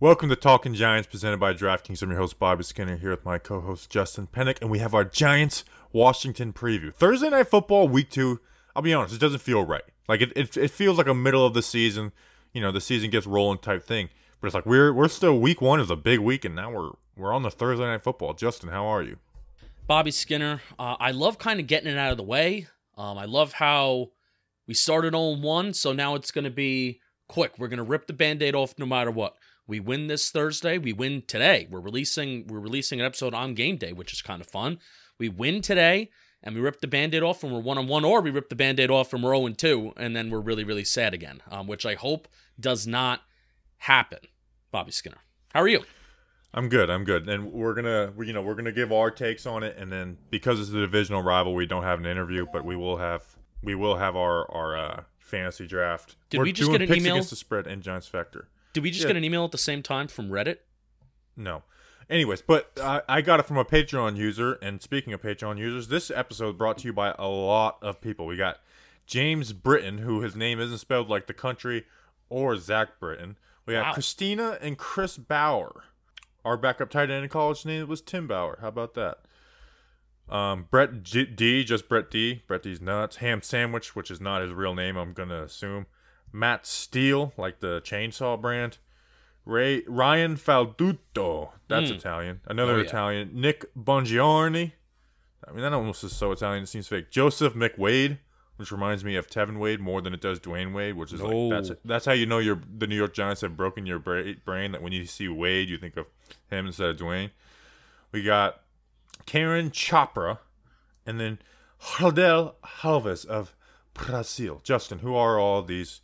Welcome to Talking Giants, presented by DraftKings. I'm your host, Bobby Skinner, here with my co-host, Justin Pennick, and we have our Giants-Washington preview. Thursday Night Football, Week 2, I'll be honest, it doesn't feel right. Like, it feels like a middle of the season, the season gets rolling type thing. But it's like, we're still, Week 1 is a big week, and now we're on the Thursday Night Football. Justin, how are you? Bobby Skinner, I love kind of getting it out of the way. I love how we started 0-1, so now it's going to be quick. We're going to rip the Band-Aid off no matter what. We win this Thursday. We win today. We're releasing an episode on game day, which is kind of fun. We win today, and we rip the Band-Aid off and we're 1-1, or we rip the Band-Aid off and we're 0-2, and then we're really, really sad again, which I hope does not happen. Bobby Skinner, how are you? I'm good, and we're gonna give our takes on it, and then because it's a divisional rival, we don't have an interview, but we will have our fantasy draft. Did we just get an email against the spread and Giants Factor? Did we just get an email at the same time from Reddit? No. Anyways, but I got it from a Patreon user, and speaking of Patreon users, this episode brought to you by a lot of people. We got James Britton, who his name isn't spelled like the country, or Zach Britton. We got Christina and Chris Bauer. Our backup tight end in college name was Tim Bauer. How about that? Brett D, just Brett D. Brett D's nuts. Ham Sandwich, which is not his real name, I'm going to assume. Matt Steele, like the chainsaw brand. Ryan Falduto, that's Italian. Another Italian. Nick Bongiorni. I mean, that almost is so Italian, it seems fake. Joseph McWade, which reminds me of Tevin Wade more than it does Dwayne Wade, which is that's how you know the New York Giants have broken your brain, that when you see Wade, you think of him instead of Dwayne. We got Karen Chopra, and then Haldel Alves of Brazil. Justin, who are all these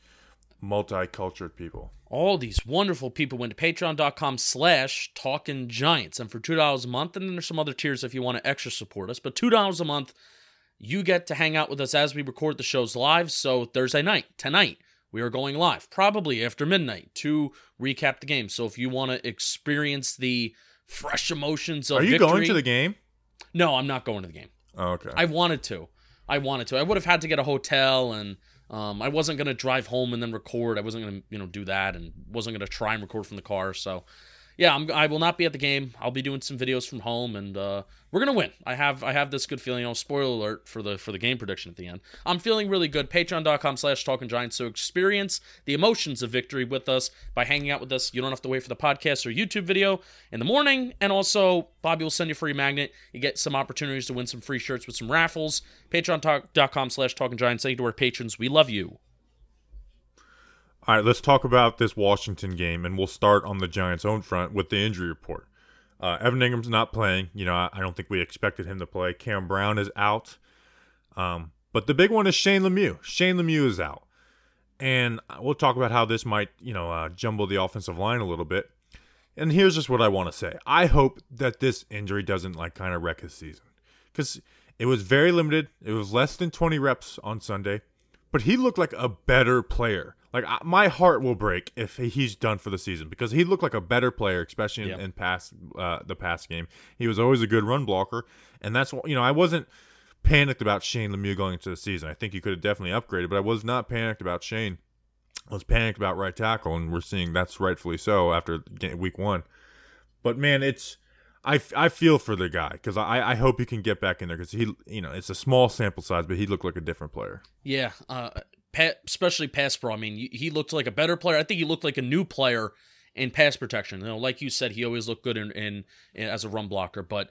multicultural people? All these wonderful people went to patreon.com/talkinggiants, and for $2 a month, and then there's some other tiers if you want to extra support us, but $2 a month, you get to hang out with us as we record the shows live. So Thursday night, tonight, we are going live, probably after midnight, to recap the game. So if you want to experience the fresh emotions of victory... Are you going to the game? No, I'm not going to the game. Oh, okay. I wanted to. I would have had to get a hotel, and I wasn't going to drive home and then record. I wasn't going to, do that, and wasn't going to try and record from the car. So, yeah, I will not be at the game. I'll be doing some videos from home, and we're going to win. I have this good feeling. Spoiler alert for the game prediction at the end. I'm feeling really good. Patreon.com/talkinggiants. So experience the emotions of victory with us by hanging out with us. You don't have to wait for the podcast or YouTube video in the morning. And also, Bobby will send you a free magnet. You get some opportunities to win some free shirts with some raffles. Patreon.com/talkinggiants. Thank you to our patrons. We love you. All right, let's talk about this Washington game, and we'll start on the Giants' own front with the injury report. Evan Ingram's not playing. I don't think we expected him to play. Cam Brown is out. But the big one is Shane Lemieux. Shane Lemieux is out. And we'll talk about how this might, jumble the offensive line a little bit. And here's just what I want to say. I hope that this injury doesn't, kind of wreck his season. Because it was very limited. It was less than 20 reps on Sunday. But he looked like a better player. My heart will break if he's done for the season, because he looked like a better player, especially in the pass game. He was always a good run blocker, and that's what, I wasn't panicked about Shane Lemieux going into the season. I think he could have definitely upgraded, but I was not panicked about Shane. I was panicked about right tackle, and we're seeing that's rightfully so after week 1. But man, I feel for the guy, because I hope he can get back in there, because he, it's a small sample size, but he looked like a different player. Yeah, especially pass pro. I mean, he looked like a better player. I think he looked like a new player in pass protection. Like you said, he always looked good in as a run blocker, but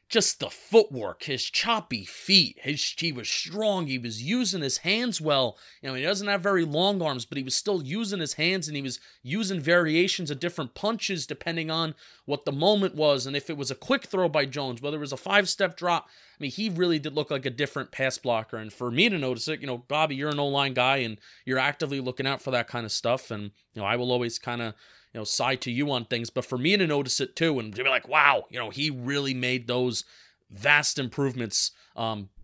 just the footwork, his choppy feet, he was strong. He was using his hands well. He doesn't have very long arms, but he was still using his hands, and he was using variations of different punches depending on what the moment was. And if it was a quick throw by Jones, whether it was a 5-step drop, he really did look like a different pass blocker. And for me to notice it, Bobby, you're an O-line guy, and you're actively looking out for that kind of stuff. And, I will always kind of, side to you on things. But for me to notice it too, and to be like, wow, he really made those vast improvements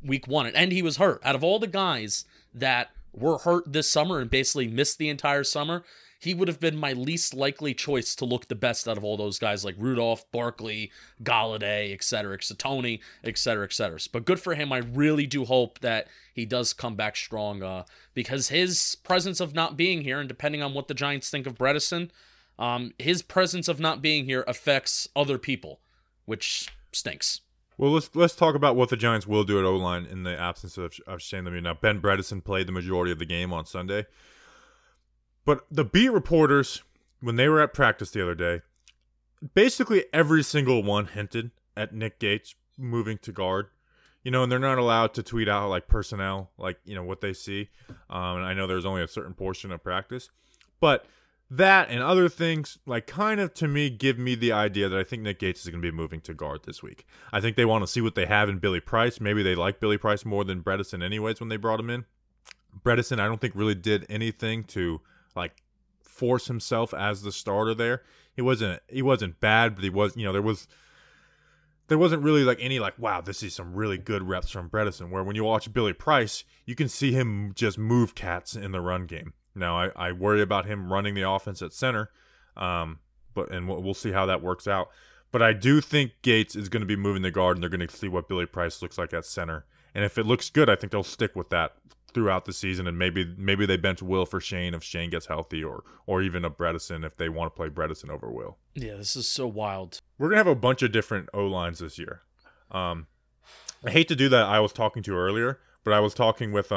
week 1. And he was hurt. Out of all the guys that were hurt this summer and basically missed the entire summer, he would have been my least likely choice to look the best out of all those guys, like Rudolph, Barkley, Galladay, etc., Tony, etc., etc. But good for him. I really do hope that he does come back strong, because his presence of not being here, and depending on what the Giants think of Bredesen, his presence of not being here affects other people, which stinks. Well, let's talk about what the Giants will do at O-line in the absence of Shane Lemieux. Now, Ben Bredeson played the majority of the game on Sunday. But the beat reporters, when they were at practice the other day, basically every single one hinted at Nick Gates moving to guard. And they're not allowed to tweet out like personnel, like, what they see. And I know there's only a certain portion of practice. But that and other things, like, kind of to me give me the idea that I think Nick Gates is going to be moving to guard this week. I think they want to see what they have in Billy Price. Maybe they like Billy Price more than Bredeson anyways when they brought him in. Bredeson, I don't think really did anything to like force himself as the starter there. He wasn't bad, but he was, there wasn't really like any like, wow, this is some really good reps from Bredeson. Where when you watch Billy Price, you can see him just move cats in the run game. Now I worry about him running the offense at center, but we'll see how that works out. But I do think Gates is going to be moving the guard, and they're going to see what Billy Price looks like at center. And if it looks good, I think they'll stick with that throughout the season, and maybe they bench Will for Shane if Shane gets healthy, or even a Bredeson if they want to play Bredeson over Will. Yeah, this is so wild. We're gonna have a bunch of different O-lines this year. I hate to do that. I was talking to earlier, but I was talking with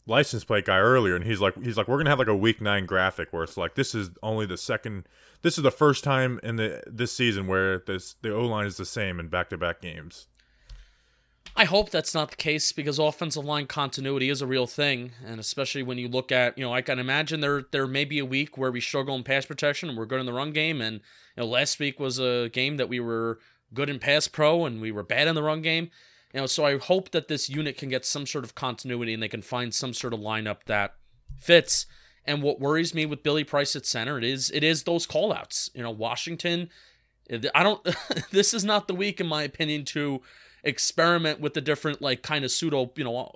license plate guy earlier, and he's like we're gonna have like a week 9 graphic where it's like this is the first time in this season where the O-line is the same in back-to-back games. I hope that's not the case, because offensive line continuity is a real thing, and especially when you look at, I can imagine there may be a week where we struggle in pass protection and we're good in the run game, and last week was a game that we were good in pass pro and we were bad in the run game. So I hope that this unit can get some sort of continuity and they can find some sort of lineup that fits. And what worries me with Billy Price at center, it is those callouts. Washington, this is not the week, in my opinion, to experiment with the different, like, kind of pseudo,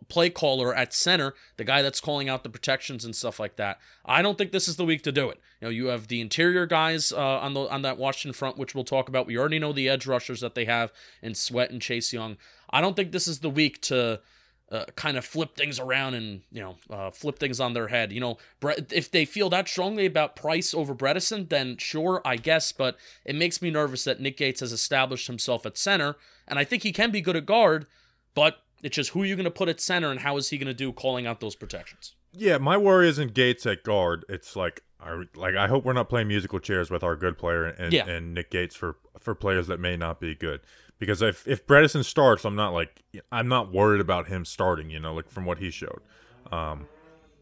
play caller at center, the guy that's calling out the protections and stuff like that. I don't think this is the week to do it. You have the interior guys on that Washington front, which we'll talk about. We already know the edge rushers that they have in Sweat and Chase Young. I don't think this is the week to kind of flip things around and, flip things on their head. If they feel that strongly about Price over Bredeson, then sure, I guess, but it makes me nervous that Nick Gates has established himself at center, and I think he can be good at guard, but it's just who are you going to put at center, and how is he going to do calling out those protections? Yeah, my worry isn't Gates at guard. It's like I hope we're not playing musical chairs with our good player and Nick Gates for players that may not be good. Because if Bredeson starts, I'm not worried about him starting, like from what he showed.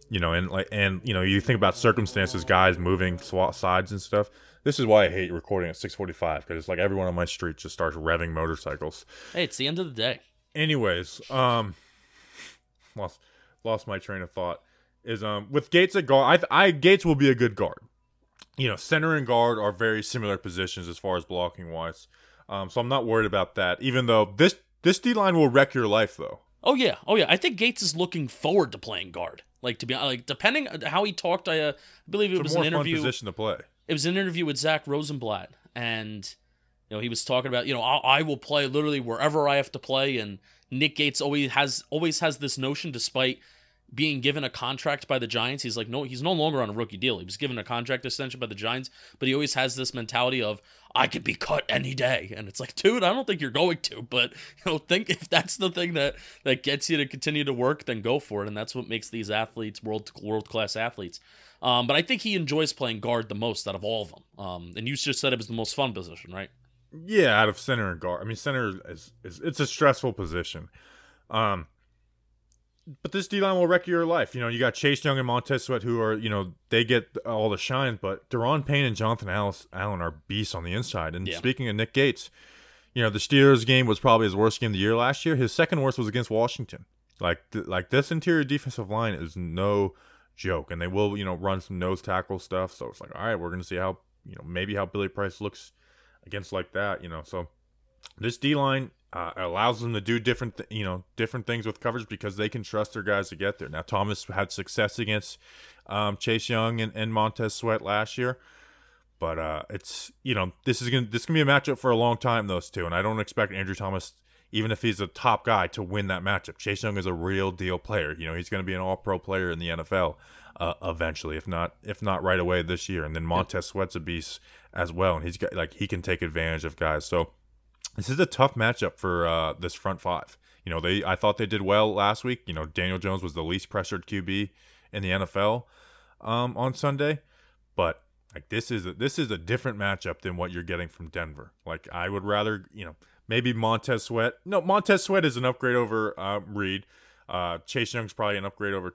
You think about circumstances, guys moving sides and stuff. This is why I hate recording at 6:45, because it's like everyone on my street just starts revving motorcycles. Hey, it's the end of the day. Anyways, lost my train of thought. Is with Gates at guard, Gates will be a good guard. Center and guard are very similar positions as far as blocking wise. So I'm not worried about that. Even though this D-line will wreck your life, though. Oh yeah. I think Gates is looking forward to playing guard. Like, to be like, depending on how he talked, I believe it was an interview. Fun position to play. It was an interview with Zach Rosenblatt, and he was talking about I will play literally wherever I have to play, and Nick Gates always has this notion, despite being given a contract by the Giants. He's like, no, he's no longer on a rookie deal. He was given a contract extension by the Giants, but he always has this mentality of, I could be cut any day. And it's like, dude, I don't think you're going to, but think if that's the thing that gets you to continue to work, then go for it. And that's what makes these athletes world-class athletes. But I think he enjoys playing guard the most out of all of them. And you just said it was the most fun position, right? Yeah, out of center and guard. I mean, center is it's a stressful position. But this D-line will wreck your life. You got Chase Young and Montez Sweat, who are, they get all the shine, but Deron Payne and Jonathan Allen are beasts on the inside. And Speaking of Nick Gates, the Steelers game was probably his worst game of the year last year. His second worst was against Washington. Like this interior defensive line is no joke, and they will, run some nose tackle stuff. So it's like, all right, we're going to see how, maybe how Billy Price looks against like that, So this D-line allows them to do different things with coverage because they can trust their guys to get there. Now, Thomas had success against Chase Young and Montez Sweat last year, but it's this is gonna be a matchup for a long time, those two, and I don't expect Andrew Thomas. even if he's a top guy, to win that matchup. Chase Young is a real deal player. He's going to be an all-pro player in the NFL eventually, if not right away this year. And then Montez Sweat's a beast as well, and he's got he can take advantage of guys. So this is a tough matchup for this front five. I thought they did well last week. Daniel Jones was the least pressured QB in the NFL on Sunday, but this is a different matchup than what you're getting from Denver. I would rather maybe Montez Sweat. No, Montez Sweat is an upgrade over Reed. Chase Young's probably an upgrade over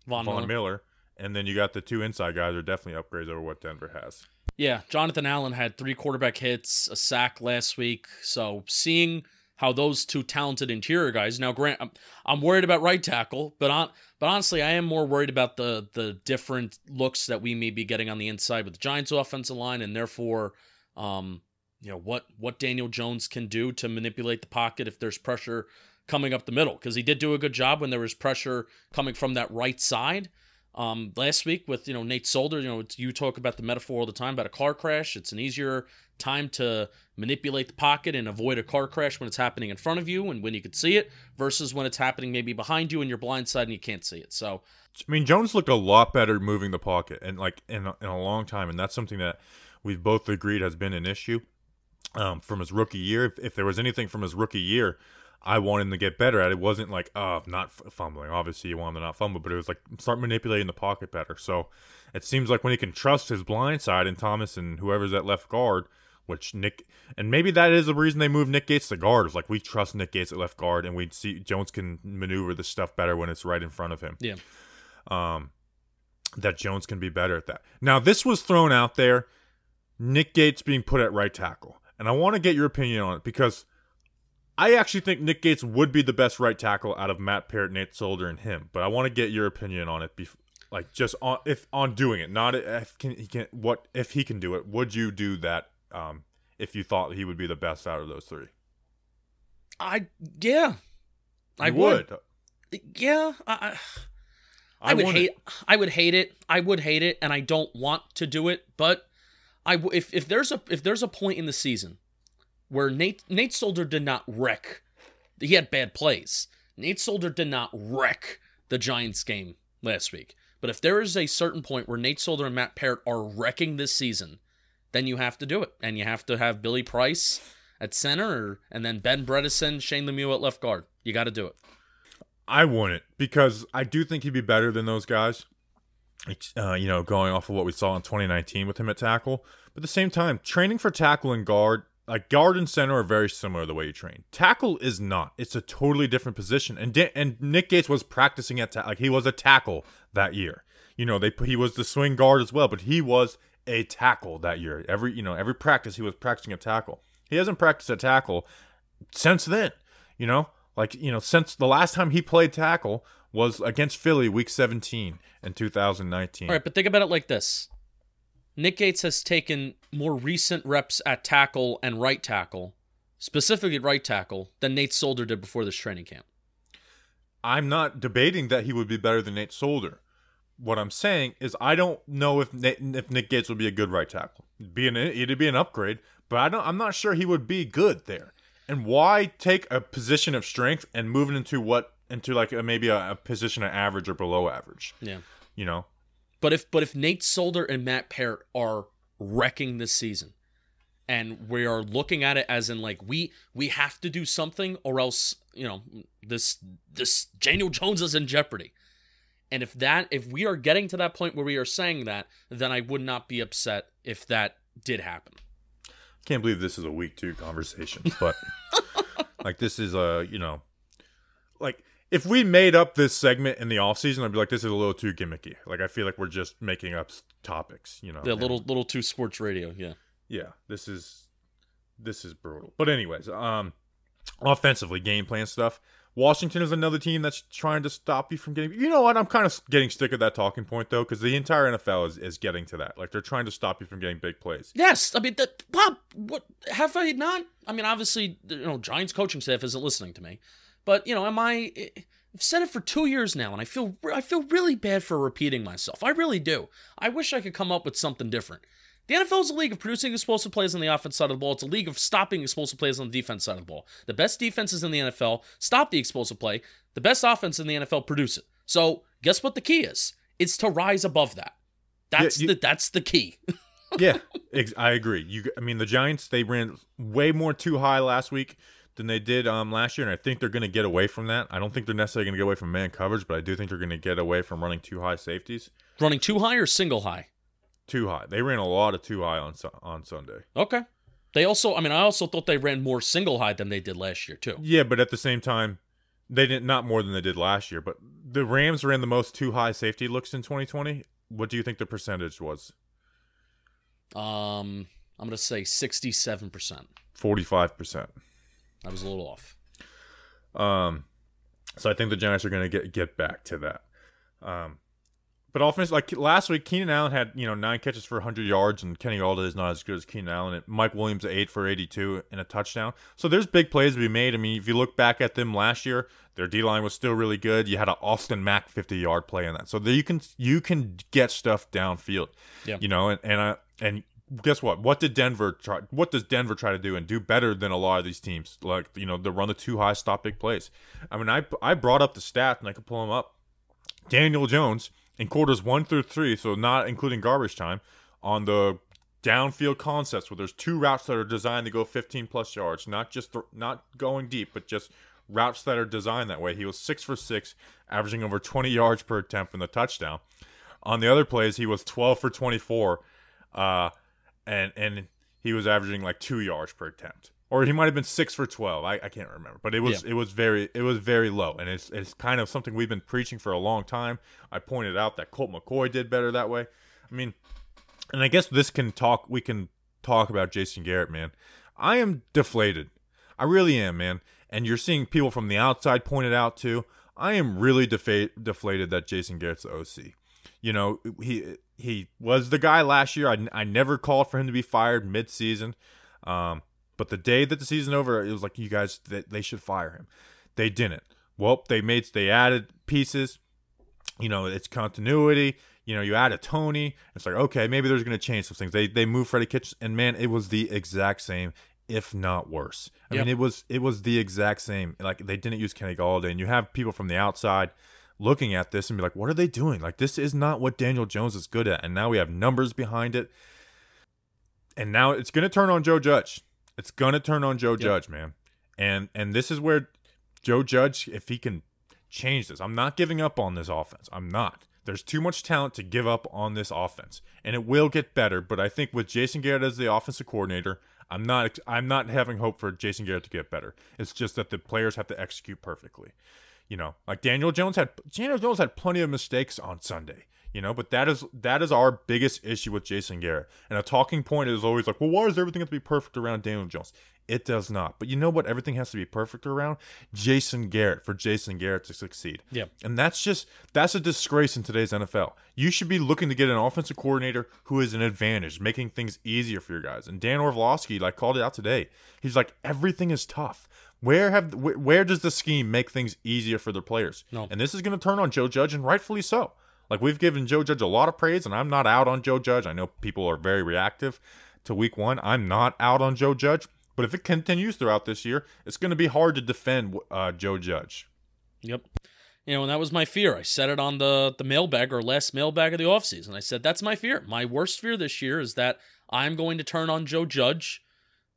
Von Miller. And then you got the two inside guys are definitely upgrades over what Denver has. Yeah, Jonathan Allen had 3 quarterback hits, a sack last week. So seeing how those two talented interior guys. Now, Grant, I'm worried about right tackle, but honestly, I am more worried about the different looks that we may be getting on the inside with the Giants' offensive line, and therefore, what Daniel Jones can do to manipulate the pocket if there's pressure coming up the middle. Because he did do a good job when there was pressure coming from that right side. Last week with Nate Solder, you talk about the metaphor all the time about a car crash. It's an easier time to manipulate the pocket and avoid a car crash when it's happening in front of you and when you can see it, versus when it's happening maybe behind you and you're blind side and you can't see it. So, Jones looked a lot better moving the pocket and in a long time, and that's something that we've both agreed has been an issue from his rookie year. If there was anything from his rookie year I wanted him to get better at, it wasn't not fumbling. Obviously, you want him to not fumble, but it was start manipulating the pocket better. So it seems like when he can trust his blind side and Thomas and whoever's at left guard, which and maybe that is the reason they moved Nick Gates to guard. Is we trust Nick Gates at left guard, and we see Jones can maneuver the stuff better when it's right in front of him. Yeah. That Jones can be better at that. Now, this was thrown out there, Nick Gates being put at right tackle, and I want to get your opinion on it because I actually think Nick Gates would be the best right tackle out of Matt Parrott, Nate Solder, and him. But I want to get your opinion on it, just on doing it, not if he can do it. Would you do that if you thought he would be the best out of those three? I would. Yeah, I would hate it. I would hate it, and I don't want to do it. But if there's a point in the season where Nate Solder did not wreck, he had bad plays. Nate Solder did not wreck the Giants game last week. But if there is a certain point where Nate Solder and Matt Parrott are wrecking this season, then you have to do it. And you have to have Billy Price at center, and then Ben Bredesen, Shane Lemieux at left guard. You got to do it. I wouldn't, because I do think he'd be better than those guys, going off of what we saw in 2019 with him at tackle. But at the same time, training for tackle and guard, guard and center are very similar the way you train. Tackle is not. It's a totally different position. And Nick Gates was practicing at he was a tackle that year. He was the swing guard as well, but he was a tackle that year. Every practice he was practicing at tackle. He hasn't practiced at tackle since then. Since the last time he played tackle was against Philly week 17 in 2019. All right, but think about it like this. Nick Gates has taken more recent reps at tackle and right tackle, specifically right tackle, than Nate Solder did before this training camp. I'm not debating that he would be better than Nate Solder. What I'm saying is I don't know if Nick Gates would be a good right tackle. It'd be an upgrade, but I'm not sure he would be good there. And why take a position of strength and move it into maybe a position of average or below average? Yeah. But if Nate Solder and Matt Parrott are wrecking this season, and we are looking at it as in we have to do something or else this Daniel Jones is in jeopardy. And if we are getting to that point where we are saying that, then I would not be upset if that did happen. Can't believe this is a week 2 conversation, but this is if we made up this segment in the offseason, I'd be like, this is a little too gimmicky. I feel like we're just making up topics, Yeah, little too sports radio, yeah. Yeah, this is brutal. But anyways, offensively, game plan stuff. Washington is another team that's trying to stop you from getting... You know what? I'm kind of getting sick of that talking point, though, because the entire NFL is getting to that. They're trying to stop you from getting big plays. Yes. Bob, what have I not... obviously, Giants coaching staff isn't listening to me. But, I've said it for 2 years now, and I feel really bad for repeating myself. I really do. I wish I could come up with something different. The NFL is a league of producing explosive plays on the offense side of the ball. It's a league of stopping explosive plays on the defense side of the ball. The best defenses in the NFL stop the explosive play. The best offense in the NFL produce it. So guess what the key is? It's to rise above that. That's the key. Yeah, I agree. The Giants, they ran way more too high last week than they did last year, and I think they're going to get away from that. I don't think they're necessarily going to get away from man coverage, but I do think they're going to get away from running too high safeties. Running too high or single high? Too high. They ran a lot of too high on Sunday. Okay. They also, I also thought they ran more single high than they did last year too. Yeah, but at the same time, they didn't, not more than they did last year. But the Rams ran the most too high safety looks in 2020. What do you think the percentage was? I'm going to say 67%. 45%. I was a little off. So I think the Giants are going to get back to that. But offense, like last week, Keenan Allen had 9 catches for 100 yards, and Kenny Galladay is not as good as Keenan Allen. And Mike Williams 8 for 82 and a touchdown. So there's big plays to be made. I mean, if you look back at them last year, their D line was still really good. You had an Austin Mack 50-yard play in that, so you can get stuff downfield. Yeah. And guess what? What does Denver try to do and do better than a lot of these teams? Like they run the too high, stop big plays. I mean, I brought up the stat and I could pull them up. Daniel Jones in quarters 1 through 3, so not including garbage time, on the downfield concepts where there's 2 routes that are designed to go 15+ yards, not going deep, but just routes that are designed that way. He was 6 for 6, averaging over 20 yards per attempt in the touchdown. On the other plays, he was 12 for 24, and he was averaging like 2 yards per attempt. Or he might have been 6 for 12. I can't remember, but it was very low, and it's kind of something we've been preaching for a long time. I pointed out that Colt McCoy did better that way. I mean, and I guess we can talk about Jason Garrett, man. I am deflated. I really am, man. And you're seeing people from the outside point it out too. I am really deflated that Jason Garrett's the OC. He was the guy last year. I never called for him to be fired mid-season. But the day that the season over, it was like, you guys, they should fire him. They didn't. Well, they added pieces. It's continuity. You added Tony. It's like, okay, maybe there's going to change some things. They moved Freddie Kitchens, and man, it was the exact same, if not worse. I mean, it was the exact same. Like, they didn't use Kenny Galladay, and you have people from the outside looking at this and be like, what are they doing? Like, this is not what Daniel Jones is good at. And now we have numbers behind it. And now it's going to turn on Joe Judge. It's going to turn on Joe Judge, man. And this is where Joe Judge, if he can change this. I'm not giving up on this offense. I'm not. There's too much talent to give up on this offense. And it will get better, but I think with Jason Garrett as the offensive coordinator, I'm not having hope for Jason Garrett to get better. It's just that the players have to execute perfectly. Like Daniel Jones had plenty of mistakes on Sunday. But that is our biggest issue with Jason Garrett. And a talking point is always like, well, why does everything have to be perfect around Daniel Jones? It does not. But you know what? Everything has to be perfect around Jason Garrett for Jason Garrett to succeed. Yeah. And that's a disgrace in today's NFL. You should be looking to get an offensive coordinator who is an advantage, making things easier for your guys. And Dan Orlovsky called it out today. He's like, everything is tough. Where does the scheme make things easier for their players? No. And this is going to turn on Joe Judge, and rightfully so. Like, we've given Joe Judge a lot of praise, and I'm not out on Joe Judge. I know people are very reactive to week 1. I'm not out on Joe Judge. But if it continues throughout this year, it's going to be hard to defend Joe Judge. Yep. And that was my fear. I said it on the mailbag or last mailbag of the offseason. I said, that's my fear. My worst fear this year is that I'm going to turn on Joe Judge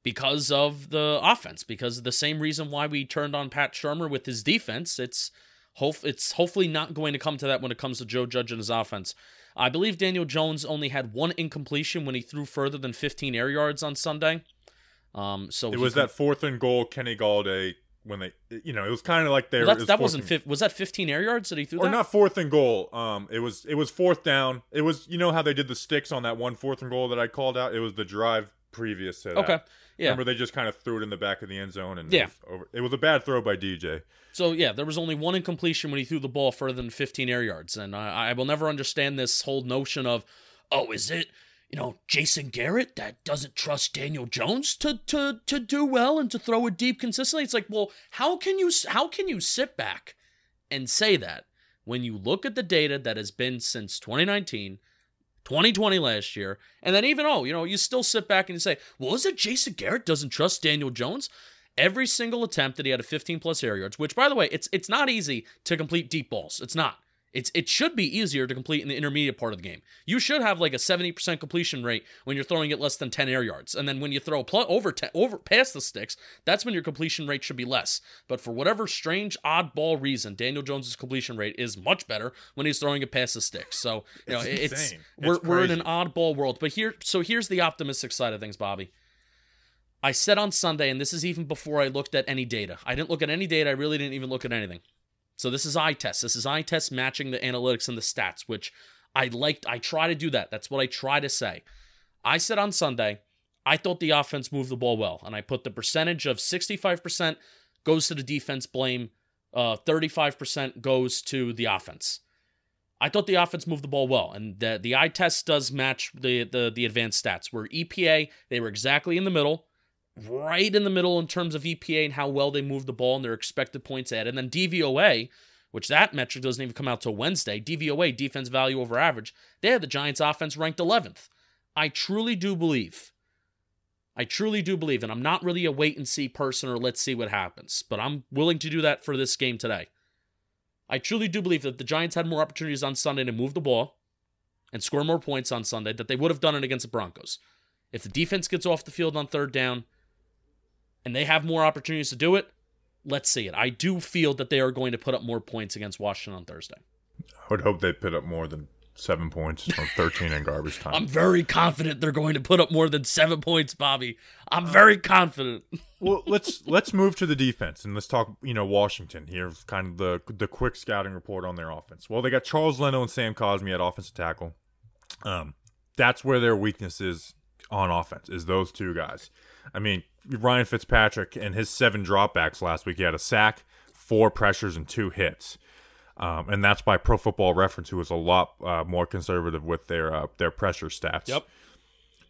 because of the offense, because of the same reason why we turned on Pat Shurmur with his defense. It's hopefully not going to come to that when it comes to Joe Judge and his offense. I believe Daniel Jones only had 1 incompletion when he threw further than 15 air yards on Sunday. So it was that 4th and goal Kenny Galladay when they, it was kind of like they was that 15 air yards that he threw? Or that? Not 4th and goal. It was 4th down. It was, how they did the sticks on that 1 4th and goal that I called out. It was the drive previous to that. Okay. Yeah. Remember, they just kind of threw it in the back of the end zone, and it was a bad throw by DJ. So, there was only 1 incompletion when he threw the ball further than 15 air yards. And I will never understand this whole notion of, is it, Jason Garrett that doesn't trust Daniel Jones to do well and to throw it deep consistently? It's like, well, how can you sit back and say that when you look at the data that has been since 2019, 2020 last year. And then even, you still sit back and you say, well, is it Jason Garrett doesn't trust Daniel Jones? Every single attempt that he had a 15-plus air yards, which, by the way, it's not easy to complete deep balls. It's not. It should be easier to complete in the intermediate part of the game. You should have like a 70% completion rate when you're throwing it less than 10 air yards. And then when you throw over past the sticks, that's when your completion rate should be less. But for whatever strange oddball reason, Daniel Jones' completion rate is much better when he's throwing it past the sticks. So, we're in an oddball world. But here's the optimistic side of things, Bobby. I said on Sunday, and this is even before I looked at any data. I didn't look at any data. I really didn't even look at anything. So this is eye test. This is eye test matching the analytics and the stats, which I liked. I try to do that. That's what I try to say. I said on Sunday, I thought the offense moved the ball well, and I put the percentage of 65% goes to the defense blame, 35% goes to the offense. I thought the offense moved the ball well, and the eye test does match the advanced stats, where EPA, they were exactly in the middle, right in the middle in terms of EPA and how well they moved the ball and their expected points added. And then DVOA, which that metric doesn't even come out till Wednesday, DVOA, defense value over average, they had the Giants offense ranked 11th. I truly do believe, and I'm not really a wait and see person or let's see what happens, but I'm willing to do that for this game today. I truly do believe that the Giants had more opportunities on Sunday to move the ball and score more points on Sunday, that they would have done it against the Broncos. If the defense gets off the field on third down, and they have more opportunities to do it, let's see it. I do feel that they are going to put up more points against Washington on Thursday. I would hope they put up more than 7 points from 13 in garbage time. I'm very confident they're going to put up more than 7 points, Bobby. I'm very confident. Well, let's move to the defense, and let's talk, Washington. Here's kind of the quick scouting report on their offense. Well, they got Charles Leno and Sam Cosmi at offensive tackle. That's where their weakness is on offense, is those two guys. I mean, Ryan Fitzpatrick and his 7 dropbacks last week, he had a sack, 4 pressures, and 2 hits. And that's by Pro Football Reference, who was a lot more conservative with their pressure stats. Yep.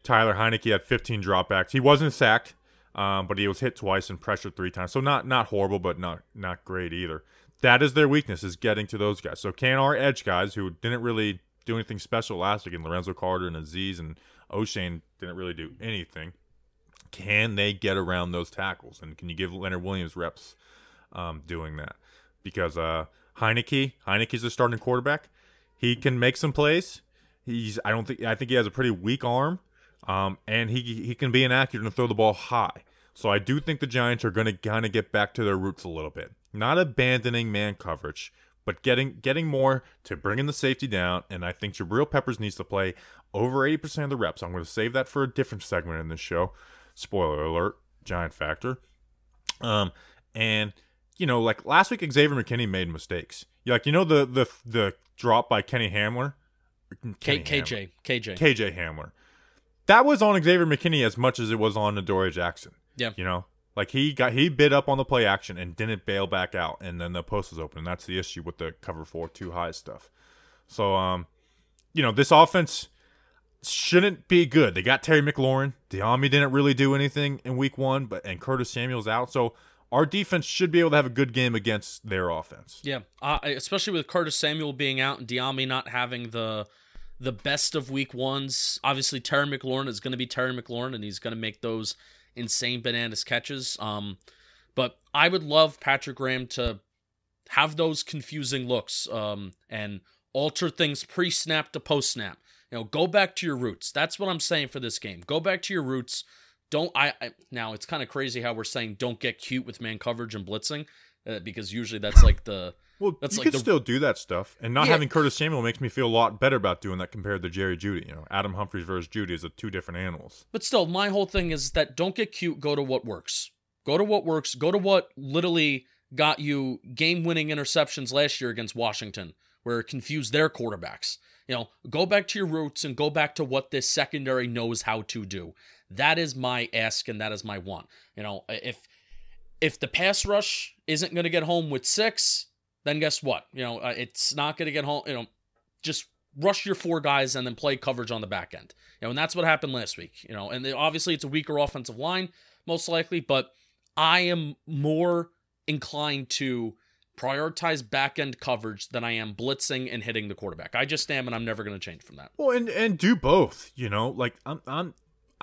Tyler Heineke had 15 dropbacks. He wasn't sacked, but he was hit twice and pressured 3 times. So not horrible, but not great either. That is their weakness, is getting to those guys. So can our edge guys, who didn't really do anything special last week, and Lorenzo Carter and Aziz and O'Shane didn't really do anything, can they get around those tackles? And can you give Leonard Williams reps doing that? Because Heineke's a starting quarterback. He can make some plays. I think he has a pretty weak arm. And he can be inaccurate and throw the ball high. So I do think the Giants are going to kind of get back to their roots a little bit. Not abandoning man coverage, but getting more to bringing the safety down. And I think Jabril Peppers needs to play over 80% of the reps. I'm going to save that for a different segment in this show. Spoiler alert, Giant factor. And like last week, Xavier McKinney made mistakes. The drop by Kenny Hamler, KJ Hamler. That was on Xavier McKinney as much as it was on Adoree Jackson. Yeah. He bid up on the play action and didn't bail back out, and then the post was open. And that's the issue with the cover 4 too high stuff. So this offense shouldn't be good. They got Terry McLaurin. Diami didn't really do anything in week 1, and Curtis Samuel's out. So our defense should be able to have a good game against their offense. Yeah, especially with Curtis Samuel being out and Diami not having the best of week 1s. Obviously, Terry McLaurin is going to be Terry McLaurin, and he's going to make those insane bananas catches. But I would love Patrick Graham to have those confusing looks and alter things pre-snap to post-snap. Go back to your roots. That's what I'm saying for this game. Go back to your roots. Now it's kind of crazy how we're saying don't get cute with man coverage and blitzing, because usually that's like the still do that stuff, and not having Curtis Samuel makes me feel a lot better about doing that compared to Jerry Jeudy. Adam Humphreys versus Jeudy is 2 different animals. But still, my whole thing is that don't get cute. Go to what works. Go to what works. Go to what literally got you game-winning interceptions last year against Washington, where it confused their quarterbacks. Go back to your roots and go back to what this secondary knows how to do. That is my ask and that is my want. If the pass rush isn't going to get home with 6, then guess what? It's not going to get home. Just rush your 4 guys and then play coverage on the back end. And that's what happened last week. And obviously it's a weaker offensive line, most likely, but I am more inclined to prioritize back-end coverage than I am blitzing and hitting the quarterback. I just am, and I'm never going to change from that. Well, and do both, like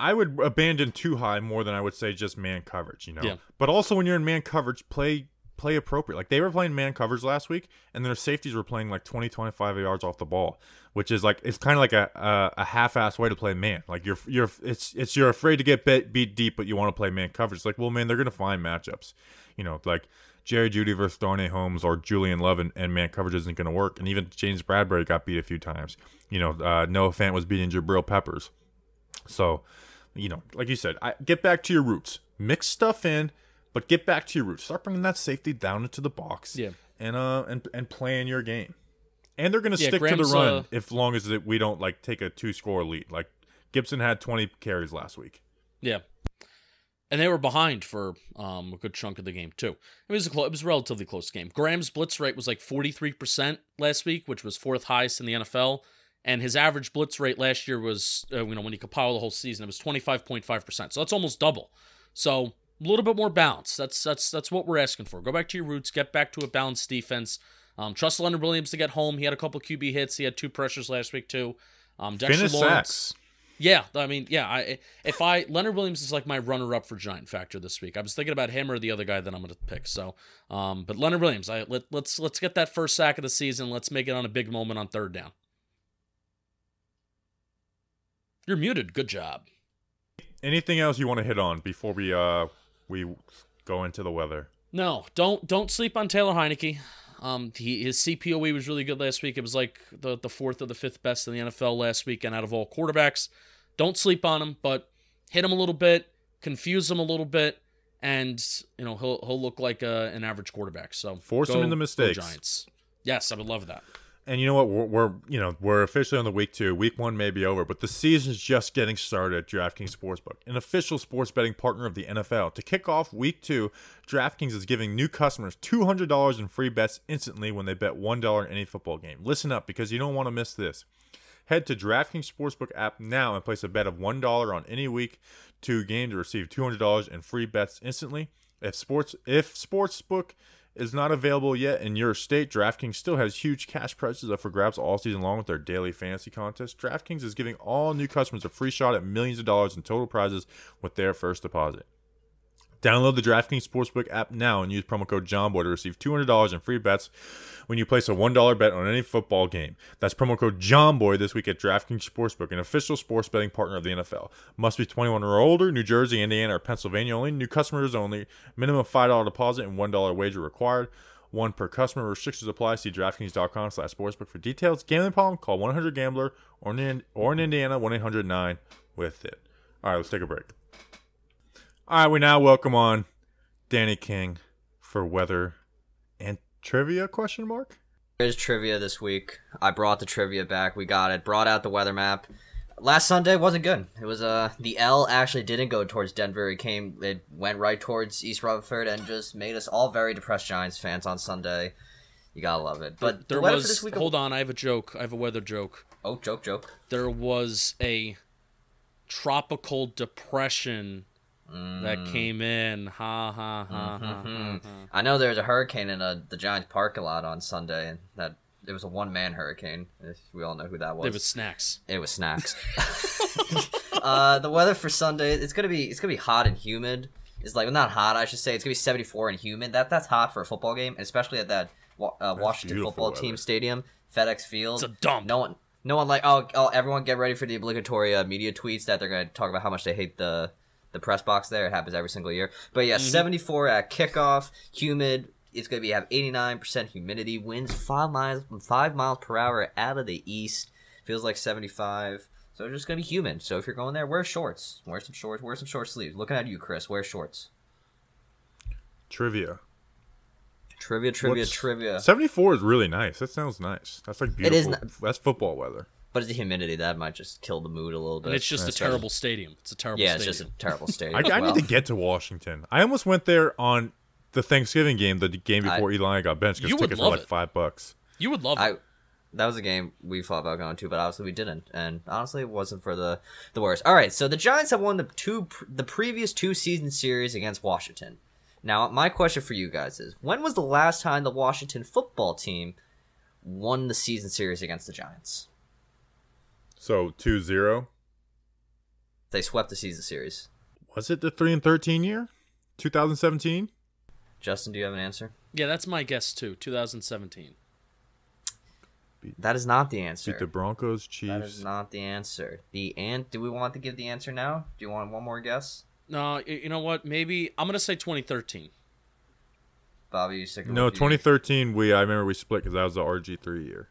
I would abandon too high more than I would say just man coverage, Yeah. But also when you're in man coverage, play appropriate. Like they were playing man coverage last week, and their safeties were playing like 20-25 yards off the ball, which is like, it's kind of like a half-assed way to play man. Like you're afraid to get beat deep, but you want to play man coverage. It's like, well, man, they're gonna find matchups, like Jerry Jeudy versus Darnay Holmes or Julian Love, and man coverage isn't gonna work. And even James Bradbury got beat a few times. Noah Fant was beating Jabril Peppers. So, like you said, get back to your roots. Mix stuff in, but get back to your roots. Start bringing that safety down into the box, and playing your game. And they're going to stick to the run as long as we don't take a 2-score lead. Like Gibson had 20 carries last week. Yeah, and they were behind for a good chunk of the game too. It was a relatively close game. Graham's blitz rate was like 43% last week, which was 4th highest in the NFL. And his average blitz rate last year was, when you compile the whole season, it was 25.5%. So that's almost double. So a little bit more balance. That's what we're asking for. Go back to your roots. Get back to a balanced defense. Trust Leonard Williams to get home. He had a couple QB hits. He had 2 pressures last week too. Finish sacks. Yeah, Leonard Williams is like my runner-up for Giant Factor this week. I was thinking about him or the other guy that I'm going to pick. So, but Leonard Williams, let's get that first sack of the season. Let's make it on a big moment on 3rd down. You're muted. Good job. Anything else you want to hit on before we go into the weather? No, don't sleep on Taylor Heineke. His CPOE was really good last week. It was like the 4th or the 5th best in the NFL last week, and out of all quarterbacks. Don't sleep on him, but hit him a little bit, confuse him a little bit, and he'll look like an average quarterback. So force him into mistakes. Giants. Yes, I would love that. And you know what? We're officially on the week 2. Week 1 may be over, but the season's just getting started at DraftKings Sportsbook, an official sports betting partner of the NFL. To kick off week 2, DraftKings is giving new customers $200 in free bets instantly when they bet $1 in any football game. Listen up, because you don't want to miss this. Head to DraftKings Sportsbook app now and place a bet of $1 on any week 2 game to receive $200 in free bets instantly. If Sportsbook is not available yet in your state, DraftKings still has huge cash prizes up for grabs all season long with their daily fantasy contest. DraftKings is giving all new customers a free shot at millions of dollars in total prizes with their first deposit. Download the DraftKings Sportsbook app now and use promo code JOHNBOY to receive $200 in free bets when you place a $1 bet on any football game. That's promo code JOHNBOY this week at DraftKings Sportsbook, an official sports betting partner of the NFL. Must be 21 or older, New Jersey, Indiana, or Pennsylvania only. New customers only. Minimum $5 deposit and $1 wager required. 1 per customer. Restrictions apply. See DraftKings.com/sportsbook for details. Gambling problem? Call 1-800-GAMBLER or in Indiana, 1-800-9-WITH-IT. All right, let's take a break. All right, we now welcome on Danny King for weather and trivia, ? There's trivia this week. I brought the trivia back. We got it. Brought out the weather map. Last Sunday wasn't good. It was the L actually didn't go towards Denver. It went right towards East Rutherford and just made us all very depressed Giants fans on Sunday. You gotta love it. But there was, for this week, hold on, I have a joke. I have a weather joke. Oh, joke. There was a tropical depression that came in. Ha ha ha. I know there was a hurricane in the Giants parking lot on Sunday, and that it was a one-man hurricane. We all know who that was. It was Snacks. The weather for Sunday, it's gonna be hot and humid. It's like, well, not hot, I should say. It's gonna be 74 and humid. That's hot for a football game, especially at that Washington football team stadium, FedEx Field. It's a dump. No one everyone get ready for the obligatory media tweets that they're gonna talk about how much they hate the press box there. It happens every single year. But yeah, 74 at kickoff, humid. It's going to have 89% humidity. Winds 5 miles per hour out of the east. Feels like 75. So it's just going to be humid. So if you're going there, wear shorts. Wear some short sleeves. Looking at you, Chris. Wear shorts. Trivia. 74 is really nice. That sounds nice. That's like beautiful. That's football weather. But it's the humidity that might just kill the mood a little bit. And it's just a terrible stadium. It's just a terrible stadium. I need to get to Washington. I almost went there on the Thanksgiving game, the game before Eli got benched, because tickets were like $5. You would love it. That was a game we thought about going to, but obviously we didn't. And honestly, it wasn't for the worst. All right, so the Giants have won the previous 2 season series against Washington. Now, my question for you guys is, when was the last time the Washington football team won the season series against the Giants? So 2-0. They swept the season series. Was it the 3-13 year? 2017? Justin, do you have an answer? Yeah, that's my guess too. 2017. That is not the answer. Beat the Broncos, Chiefs. That is not the answer. Do we want to give the answer now? Do you want one more guess? No, you know what? Maybe I'm gonna say 2013. Bobby, you sticking No, with you? 2013. I remember we split because that was the RG3 year.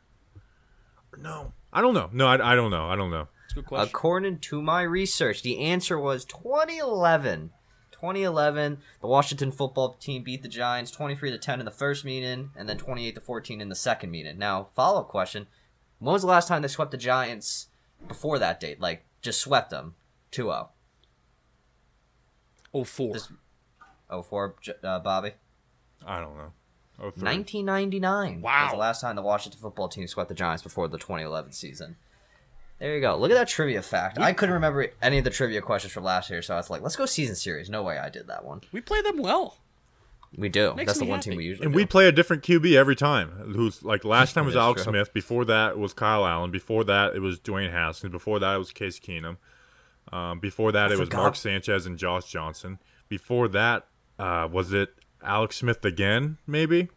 No, I don't know. No, I don't know. I don't know. That's a good question. According to my research, the answer was 2011. 2011, the Washington football team beat the Giants 23-10 in the first meeting, and then 28-14 in the second meeting. Now, follow-up question: when was the last time they swept the Giants before that date? Like, just swept them 2-0. 04. 04, Bobby? I don't know. 03. 1999 Wow. was the last time the Washington football team swept the Giants before the 2011 season. There you go. Look at that trivia fact. I couldn't remember any of the trivia questions from last year, so I was like, let's go season series. No way I did that one. We play them well. We do. Makes That's the me one happy. team we usually And do. we play a different QB every time. Who's like last time was That's Alex true. Smith. Before that it was Kyle Allen. Before that it was Dwayne Haskins. Before that it was Case Keenum. Before that it was forgot. Mark Sanchez and Josh Johnson. Before that was it Alex Smith again? Maybe.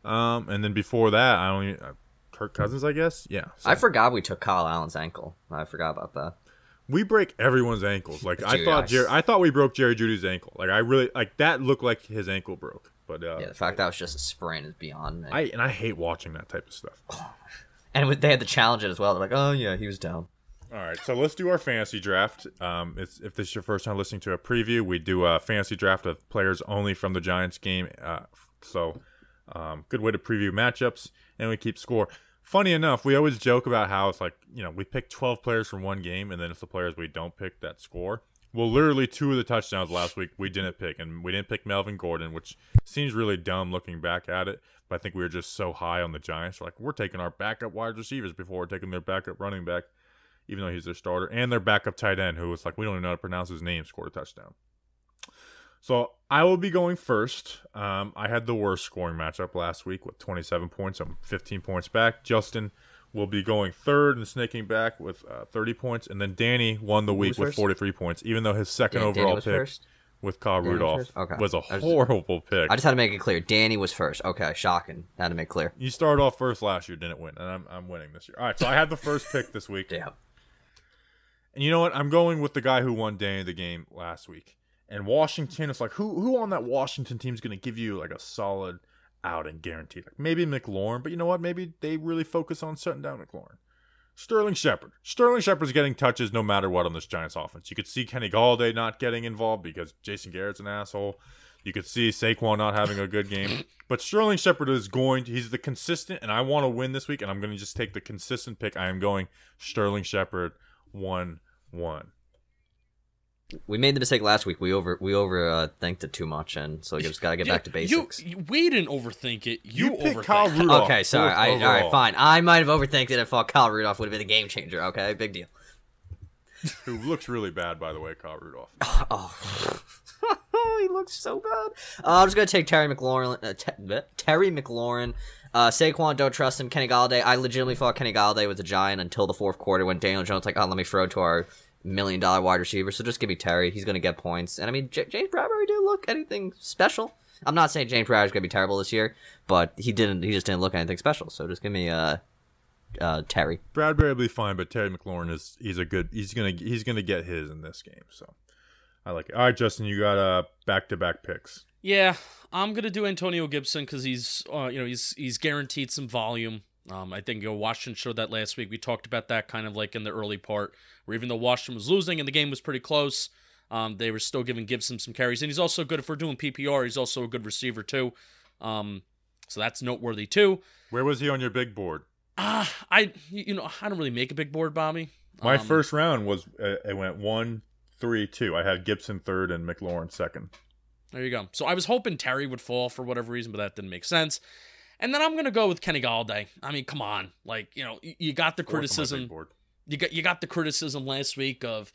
And then before that I don't even, Kirk Cousins, I guess. Yeah. So I forgot we took Kyle Allen's ankle. I forgot about that. we break everyone's ankles. Like I Dude, thought we broke Jerry Judy's ankle. Like I really like that looked like his ankle broke. But Yeah, the fact that was just a sprain is beyond me. I hate watching that type of stuff. And they had to challenge it as well. They're like, oh, yeah, he was down. All right, so let's do our fantasy draft. If this is your first time listening to a preview, we do a fantasy draft of players only from the Giants game. Good way to preview matchups, and we keep score. Funny enough, we always joke about how it's like, we pick 12 players from one game, and then it's the players we don't pick that score. Well, literally 2 of the touchdowns last week we didn't pick, and we didn't pick Melvin Gordon, which seems really dumb looking back at it, but I think we were just so high on the Giants. We're taking our backup wide receivers before we're taking their backup running back, even though he's their starter, and their backup tight end, who was like, we don't even know how to pronounce his name, scored a touchdown. So I will be going first. I had the worst scoring matchup last week with 27 points. I'm 15 points back. Justin will be going third and snaking back with 30 points. And then Danny won the week with 43 points, even though his second overall pick first? with Kyle Danny was Rudolph first? Okay. was a horrible pick. I just had to make it clear. Danny was first. Okay, shocking. Had to make clear. You started off first last year, didn't win, and I'm winning this year. All right, so I had the first pick this week. Damn. And you know what? I'm going with the guy who won Danny the game last week. And Washington, it's like, who on that Washington team is going to give you like a solid outing guaranteed? Like maybe McLaurin, but you know what? Maybe they really focus on shutting down McLaurin. Sterling Shepard. Sterling Shepard's getting touches no matter what on this Giants offense. You could see Kenny Galladay not getting involved because Jason Garrett's an asshole. You could see Saquon not having a good game. But Sterling Shepard he's the consistent, and I want to win this week, and I'm going to just take the consistent pick. I am going Sterling Shepard 1-1. We made the mistake last week. We overthinked it too much, and so we just got to get back to basics. We didn't overthink it. You picked overthink Kyle it. Rudolph. Okay, sorry. All right, fine. I might have overthinked it and thought Kyle Rudolph would have been a game changer. Okay, big deal. Who looks really bad, by the way, Kyle Rudolph. Oh, he looks so bad. I'm just gonna take Terry McLaurin. Saquon, don't trust him. Kenny Galladay. I legitimately thought Kenny Galladay was a Giant until the fourth quarter when Daniel Jones like, let me throw to our $1 million wide receiver. So just give me Terry. He's gonna get points. And I mean, James Bradbury didn't look anything special. I'm not saying James Bradbury's gonna be terrible this year, but he just didn't look anything special. So just give me Terry. Bradbury will be fine, but Terry McLaurin he's gonna get his in this game. So I like it. All right, Justin, you got back-to-back picks. Yeah, I'm gonna do Antonio Gibson because he's guaranteed some volume. I think Washington showed that last week. We talked about that kind of like in the early part, where even though Washington was losing and the game was pretty close, they were still giving Gibson some carries. And he's also good if we're doing PPR. He's also a good receiver too, so that's noteworthy too. Where was he on your big board? I don't really make a big board, Bobby. My first round was it went 1-3-2. I had Gibson third and McLaurin second. There you go. So I was hoping Terry would fall for whatever reason, but that didn't make sense. And then I'm gonna go with Kenny Galladay. I mean, come on, like you got the criticism. You got the criticism last week of,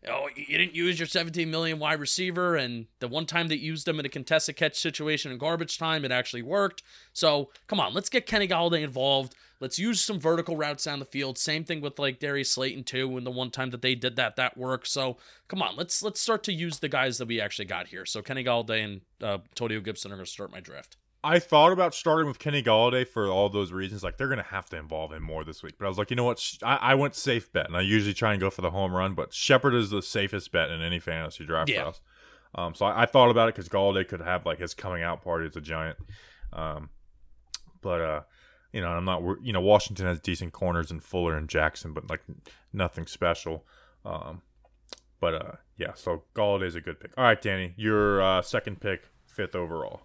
oh, you didn't use your $17 million wide receiver, and the one time that you used him in a contested catch situation in garbage time, it actually worked. So, come on, let's get Kenny Golladay involved. Let's use some vertical routes down the field. Same thing with, like, Darius Slayton, too, and the one time that they did that worked. So, come on, let's start to use the guys that we actually got here. So, Kenny Golladay and Antonio Gibson are going to start my draft. I thought about starting with Kenny Golladay for all those reasons. Like, they're going to have to involve him more this week. But I was like, you know what? I went safe bet, and I usually try and go for the home run, but Shepard is the safest bet in any fantasy draft house. So I thought about it because Golladay could have, like, his coming out party as a Giant. You know, I'm not, you know, Washington has decent corners in Fuller and Jackson, but, like, nothing special. Yeah, so Galladay's a good pick. All right, Danny, your second pick, 5th overall.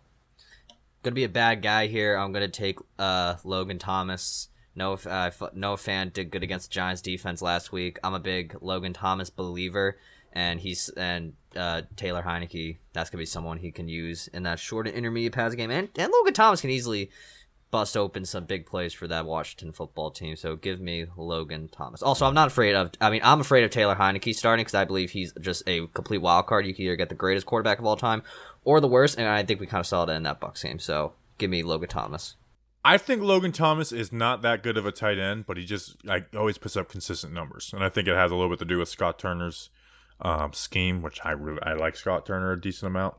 Gonna be a bad guy here. I'm gonna take Logan Thomas. Noah Fant did good against the Giants defense last week. I'm a big Logan Thomas believer, and Taylor Heineke. That's gonna be someone he can use in that short and intermediate pass game. And Logan Thomas can easily bust open some big plays for that Washington football team. So give me Logan Thomas. Also, I'm afraid of Taylor Heineke starting because I believe he's just a complete wild card. You can either get the greatest quarterback of all time or the worst, and I think we kind of saw that in that Bucs game. So give me Logan Thomas. I think Logan Thomas is not that good of a tight end, but he just always puts up consistent numbers. And I think it has a little bit to do with Scott Turner's scheme, which I like Scott Turner a decent amount.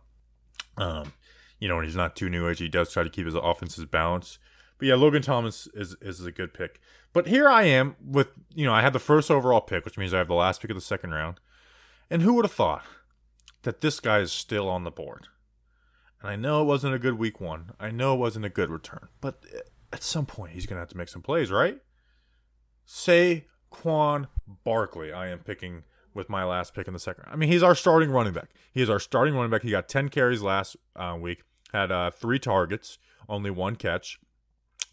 You know, when he's not too new age, he does try to keep his offenses balanced. But yeah, Logan Thomas is a good pick. But here I am with, you know, I had the first overall pick, which means I have the last pick of the second round. And who would have thought that this guy is still on the board? And I know it wasn't a good week one. I know it wasn't a good return. But at some point, he's going to have to make some plays, right? Saquon Barkley, I am picking with my last pick in the second round. I mean, he's our starting running back. He is our starting running back. He got 10 carries last week, had 3 targets, only 1 catch.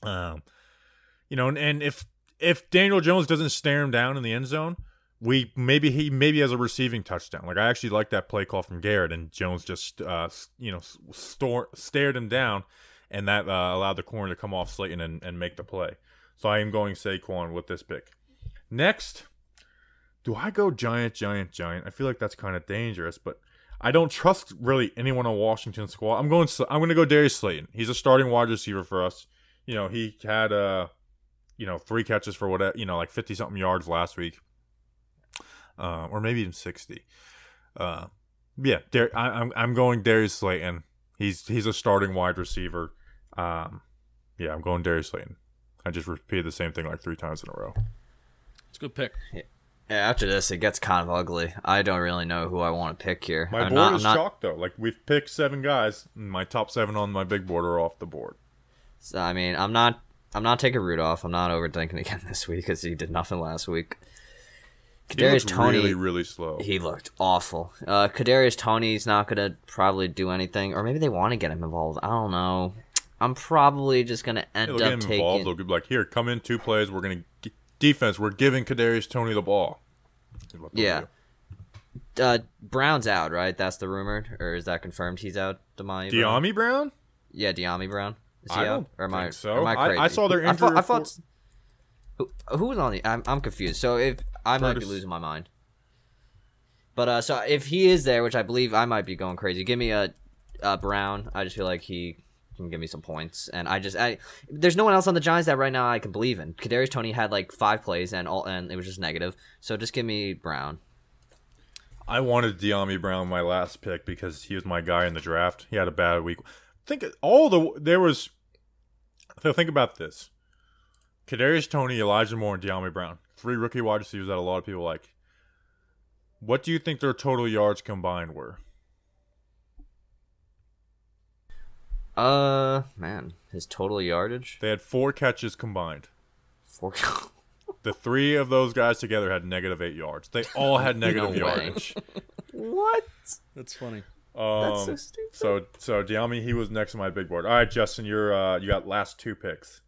You know, and if Daniel Jones doesn't stare him down in the end zone, he maybe has a receiving touchdown. Like, I actually like that play call from Garrett, and Jones just stared him down, and that allowed the corner to come off Slayton and make the play. So I am going Saquon with this pick. Next, do I go Giant? I feel like that's kind of dangerous, but I don't trust really anyone on Washington's squad. I'm going to go Darius Slayton. He's a starting wide receiver for us. You know, he had 3 catches for whatever, you know, like 50-something yards last week. Or maybe even 60. I'm going Darius Slayton. He's a starting wide receiver. I'm going Darius Slayton. I just repeated the same thing like 3 times in a row. It's a good pick. Yeah, after this, it gets kind of ugly. I don't really know who I want to pick here. My board is chalked, though. Like, we've picked 7 guys. And my top 7 on my big board are off the board. So, I mean, I'm not taking Rudolph. I'm not overthinking again this week because he did nothing last week. Kadarius Toney, really, really slow. He looked awful. Kadarius Toney's not gonna probably do anything, or maybe they want to get him involved. I don't know. I'm probably just gonna end up taking. Involved. They'll be like, here, come in 2 plays. We're gonna defense. We're giving Kadarius Toney the ball. Yeah. Brown's out, right? That's the rumor, or is that confirmed? He's out. De'Ami Brown? Yeah, De'Ami Brown. Is he I out? don't think so. Am I crazy? I saw their injury. I thought. Who was on the? I'm confused. So if I might be losing my mind. But so if he is there, which I believe, I might be going crazy. Give me a Brown. I just feel like he can give me some points, and there's no one else on the Giants that right now I can believe in. Kadarius Toney had like 5 plays and it was just negative. So just give me Brown. I wanted De'Ami Brown my last pick because he was my guy in the draft. He had a bad week. Think about this. Kadarius Toney, Elijah Moore, and De'Ami Brown. 3 rookie wide receivers that a lot of people like. What do you think their total yards combined were? Man, his total yardage? They had 4 catches combined. 4. The 3 of those guys together had -8 yards. They all had negative yardage. What? That's funny. That's so stupid. So De'Ami, he was next on my big board. All right, Justin, you got last 2 picks.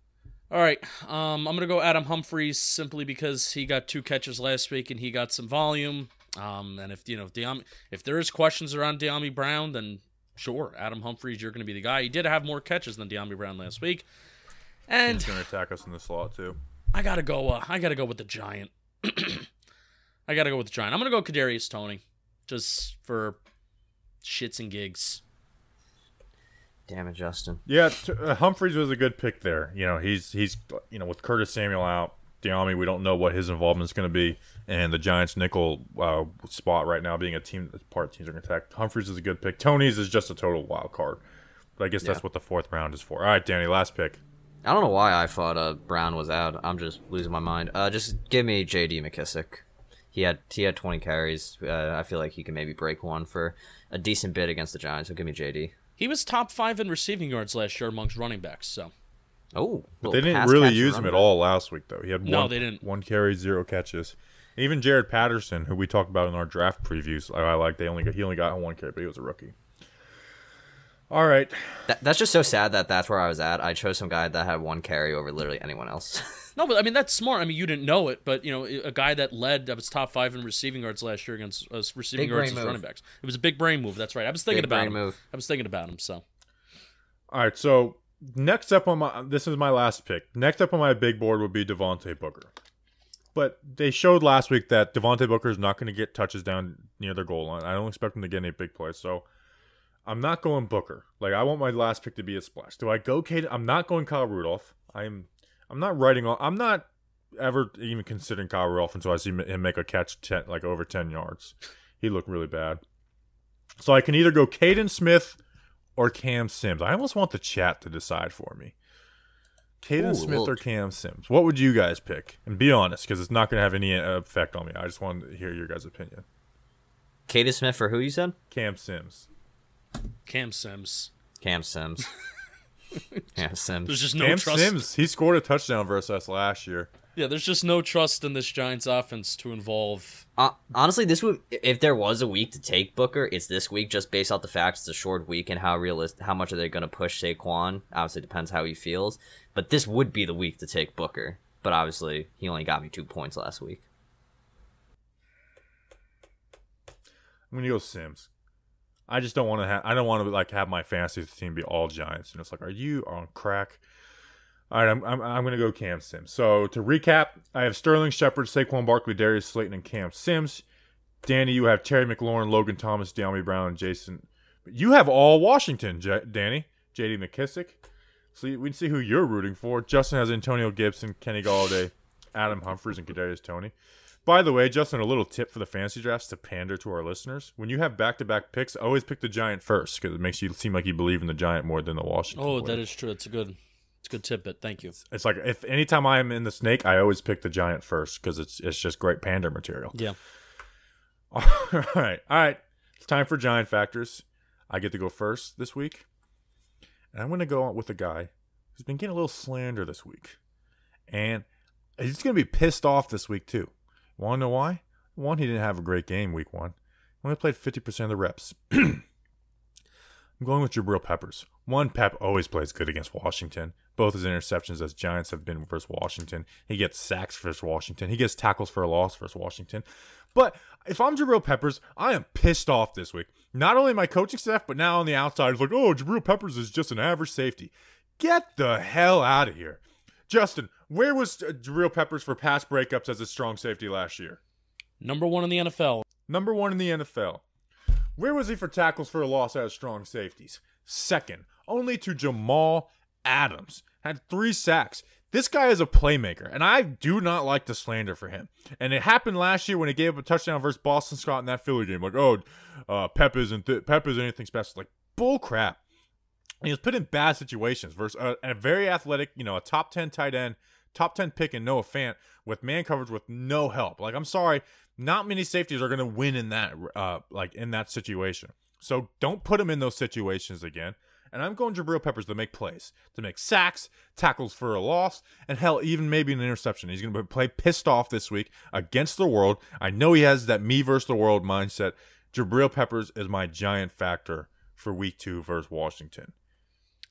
All right, I'm gonna go Adam Humphreys simply because he got 2 catches last week and he got some volume. And if there is questions around De'Ami Brown, then sure, Adam Humphreys, you're gonna be the guy. He did have more catches than De'Ami Brown last week, and he's gonna attack us in the slot too. I gotta go with the Giant. I got to go with the Giant. I'm going to go Kadarius Toney just for shits and gigs. Damn it, Justin. Yeah, Humphreys was a good pick there. He's with Curtis Samuel out, Diami, we don't know what his involvement is going to be, and the Giants' nickel spot right now being a team that's part teams are going to attack. Humphreys is a good pick. Toney's is just a total wild card, but I guess that's what the 4th round is for. All right, Danny, last pick. I don't know why I thought Brown was out. I'm just losing my mind. Just give me J.D. McKissick. He had 20 carries. I feel like he can maybe break one for a decent bid against the Giants. So give me J.D. He was top 5 in receiving yards last year amongst running backs. So, but they didn't really use him at all last week, though. He had they didn't. 1 carry, 0 catches. Even Jared Patterson, who we talked about in our draft previews, I like. He only got 1 carry, but he was a rookie. All right, that's just so sad that's where I was at. I chose some guy that had 1 carry over literally anyone else. No, but I mean that's smart. I mean you didn't know it, but a guy that was top 5 in receiving yards last year against receiving yards as running backs. It was a big brain move. That's right. I was thinking about him. So, all right. So next up this is my last pick. Next up on my big board would be Devonte Booker, but they showed last week that Devonte Booker is not going to get touches down near their goal line. I don't expect him to get any big plays. So I'm not going Booker. Like I want my last pick to be a splash. Do I go Caden? I'm not going Kyle Rudolph. I'm not writing off. I'm not ever even considering Kyle Rudolph until I see him make a catch over 10 yards. He looked really bad. So I can either go Caden Smith or Cam Sims. I almost want the chat to decide for me. Caden Smith or Cam Sims. What would you guys pick? And be honest, because it's not going to have any effect on me. I just wanted to hear your guys' opinion. Caden Smith for who you said? Cam Sims. Cam Sims. Yeah, Sims. There's just no Cam trust. Sims, he scored a touchdown versus us last year. Yeah, there's just no trust in this Giants offense to involve. Honestly, this would, if there was a week to take Booker, it's this week, just based off the fact it's a short week and how much are they going to push Saquon. Obviously, it depends how he feels, but this would be the week to take Booker. But obviously, he only got me 2 points last week. I'm gonna go Sims. I just don't want to I don't want to have my fantasy team be all Giants. And it's like, are you on crack? All right, I'm gonna go Cam Sims. So to recap, I have Sterling Shepard, Saquon Barkley, Darius Slayton, and Cam Sims. Danny, you have Terry McLaurin, Logan Thomas, De'Ami Brown, and Jason. You have all Washington, Danny. J.D. McKissick. So we can see who you're rooting for. Justin has Antonio Gibson, Kenny Galladay, Adam Humphreys, and Kadarius Toney. By the way, Justin, a little tip for the fantasy drafts to pander to our listeners. When you have back-to-back picks, always pick the Giant first because it makes you seem like you believe in the Giant more than the Washington. Oh, that is true. It's a good tidbit. Thank you. It's like if anytime I am in the snake, I always pick the Giant first because it's just great pander material. Yeah. All right. It's time for Giant Factors. I get to go first this week. And I'm going to go out with a guy who's been getting a little slander this week. And he's going to be pissed off this week, too. Want to know why? One, he didn't have a great game week 1. He only played 50% of the reps. I'm going with Jabril Peppers. Pep always plays good against Washington. Both his interceptions as Giants have been versus Washington. He gets sacks versus Washington. He gets tackles for a loss versus Washington. But if I'm Jabril Peppers, I am pissed off this week. Not only my coaching staff, but now on the outside, it's like, oh, Jabril Peppers is just an average safety. Get the hell out of here. Justin, where was Jabril Peppers for pass breakups as a strong safety last year? Number 1 in the NFL. Number 1 in the NFL. Where was he for tackles for a loss as strong safeties? Second, only to Jamal Adams. Had 3 sacks. This guy is a playmaker, and I do not like the slander for him. And it happened last year when he gave up a touchdown versus Boston Scott in that Philly game. Like, Pep isn't anything special. Like, bull crap. He was put in bad situations versus a very athletic, a top 10 tight end, top 10 pick in Noah Fant with man coverage with no help. Like, I'm sorry, not many safeties are going to win in that, in that situation. So don't put him in those situations again. And I'm going Jabril Peppers to make plays, to make sacks, tackles for a loss, and hell, even maybe an interception. He's going to play pissed off this week against the world. I know he has that me versus the world mindset. Jabril Peppers is my Giant factor for week 2 versus Washington.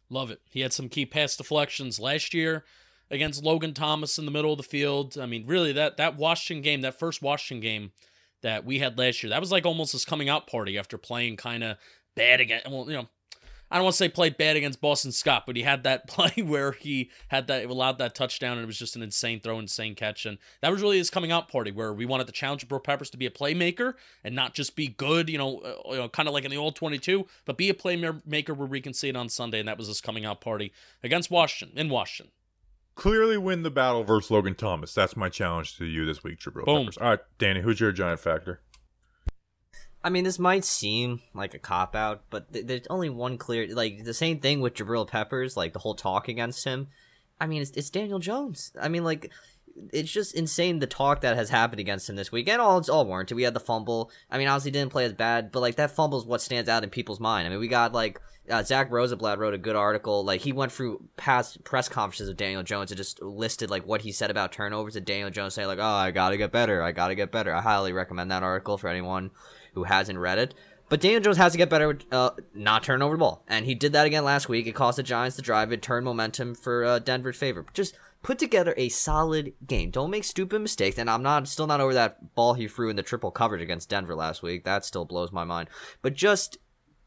Love it. He had some key pass deflections last year against Logan Thomas in the middle of the field. I mean, really, that Washington game, that first Washington game that we had last year, that was like almost his coming out party after playing kind of bad again. Well, I don't want to say played bad against Boston Scott, but he had that play where he allowed that touchdown, and it was just an insane throw, insane catch. And that was really his coming out party, where we wanted to challenge Jabril Peppers to be a playmaker and not just be good, kind of like in the old 22, but be a playmaker where we can see it on Sunday. And that was his coming out party against Washington, in Washington. Clearly win the battle versus Logan Thomas. That's my challenge to you this week, Jabril Peppers. All right, Danny, who's your giant factor? I mean, this might seem like a cop-out, but there's only one clear... Like, the same thing with Jabril Peppers, like, the whole talk against him. I mean, it's Daniel Jones. I mean, like, it's just insane the talk that has happened against him this week. And it's all warranted. We had the fumble. I mean, obviously didn't play as bad, but, like, that fumble is what stands out in people's mind. I mean, we got, like... Zach Rosenblatt wrote a good article. Like, he went through past press conferences of Daniel Jones and just listed, like, what he said about turnovers, and Daniel Jones saying, like, oh, I gotta get better. I highly recommend that article for anyone who hasn't read it. But Daniel Jones has to get better with not turning over the ball. And he did that again last week. It cost the Giants the drive. It turned momentum for Denver's favor. Just put together a solid game. Don't make stupid mistakes. And I'm still not over that ball he threw in the triple coverage against Denver last week. That still blows my mind. But just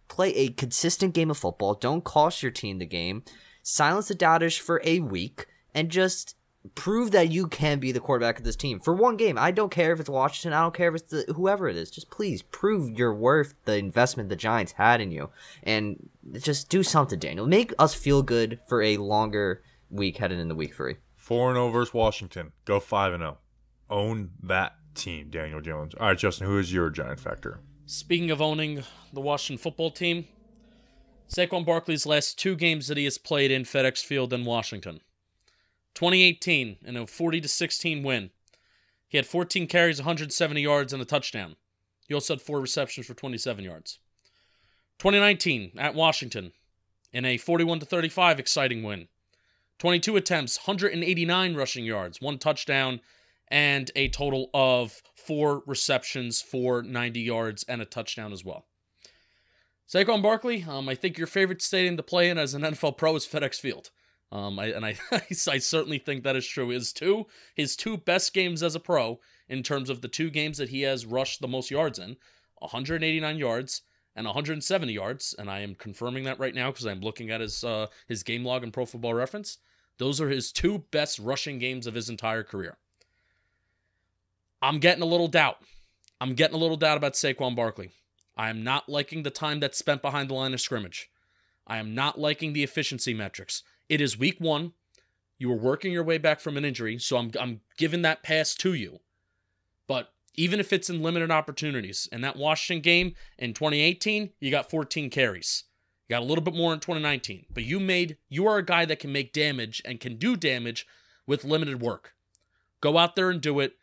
play a consistent game of football. Don't cost your team the game. Silence the doubters for a week. And just prove that you can be the quarterback of this team for one game. I don't care if it's Washington. I don't care if it's whoever it is. Just please prove you're worth the investment the Giants had in you. And just do something, Daniel. Make us feel good for a longer week headed into week 3. 4-0 versus Washington. Go 5-0. Own that team, Daniel Jones. All right, Justin, who is your giant factor? Speaking of owning the Washington football team, Saquon Barkley's last 2 games that he has played in FedEx Field in Washington. 2018, in a 40-16 win. He had 14 carries, 170 yards, and a touchdown. He also had 4 receptions for 27 yards. 2019, at Washington, in a 41-35 exciting win. 22 attempts, 189 rushing yards, 1 touchdown, and a total of 4 receptions for 90 yards and a touchdown as well. Saquon Barkley, I think your favorite stadium to play in as an NFL pro is FedEx Field. I certainly think that is true. His two best games as a pro, in terms of the 2 games that he has rushed the most yards in, 189 yards and 170 yards, and I am confirming that right now because I'm looking at his game log in Pro Football Reference. Those are his 2 best rushing games of his entire career. I'm getting a little doubt. about Saquon Barkley. I am not liking the time that's spent behind the line of scrimmage. I am not liking the efficiency metrics. It is week 1. You were working your way back from an injury, so I'm giving that pass to you. But even if it's in limited opportunities, in that Washington game in 2018, you got 14 carries. You got a little bit more in 2019. But you are a guy that can make damage and can do damage with limited work. Go out there and do it.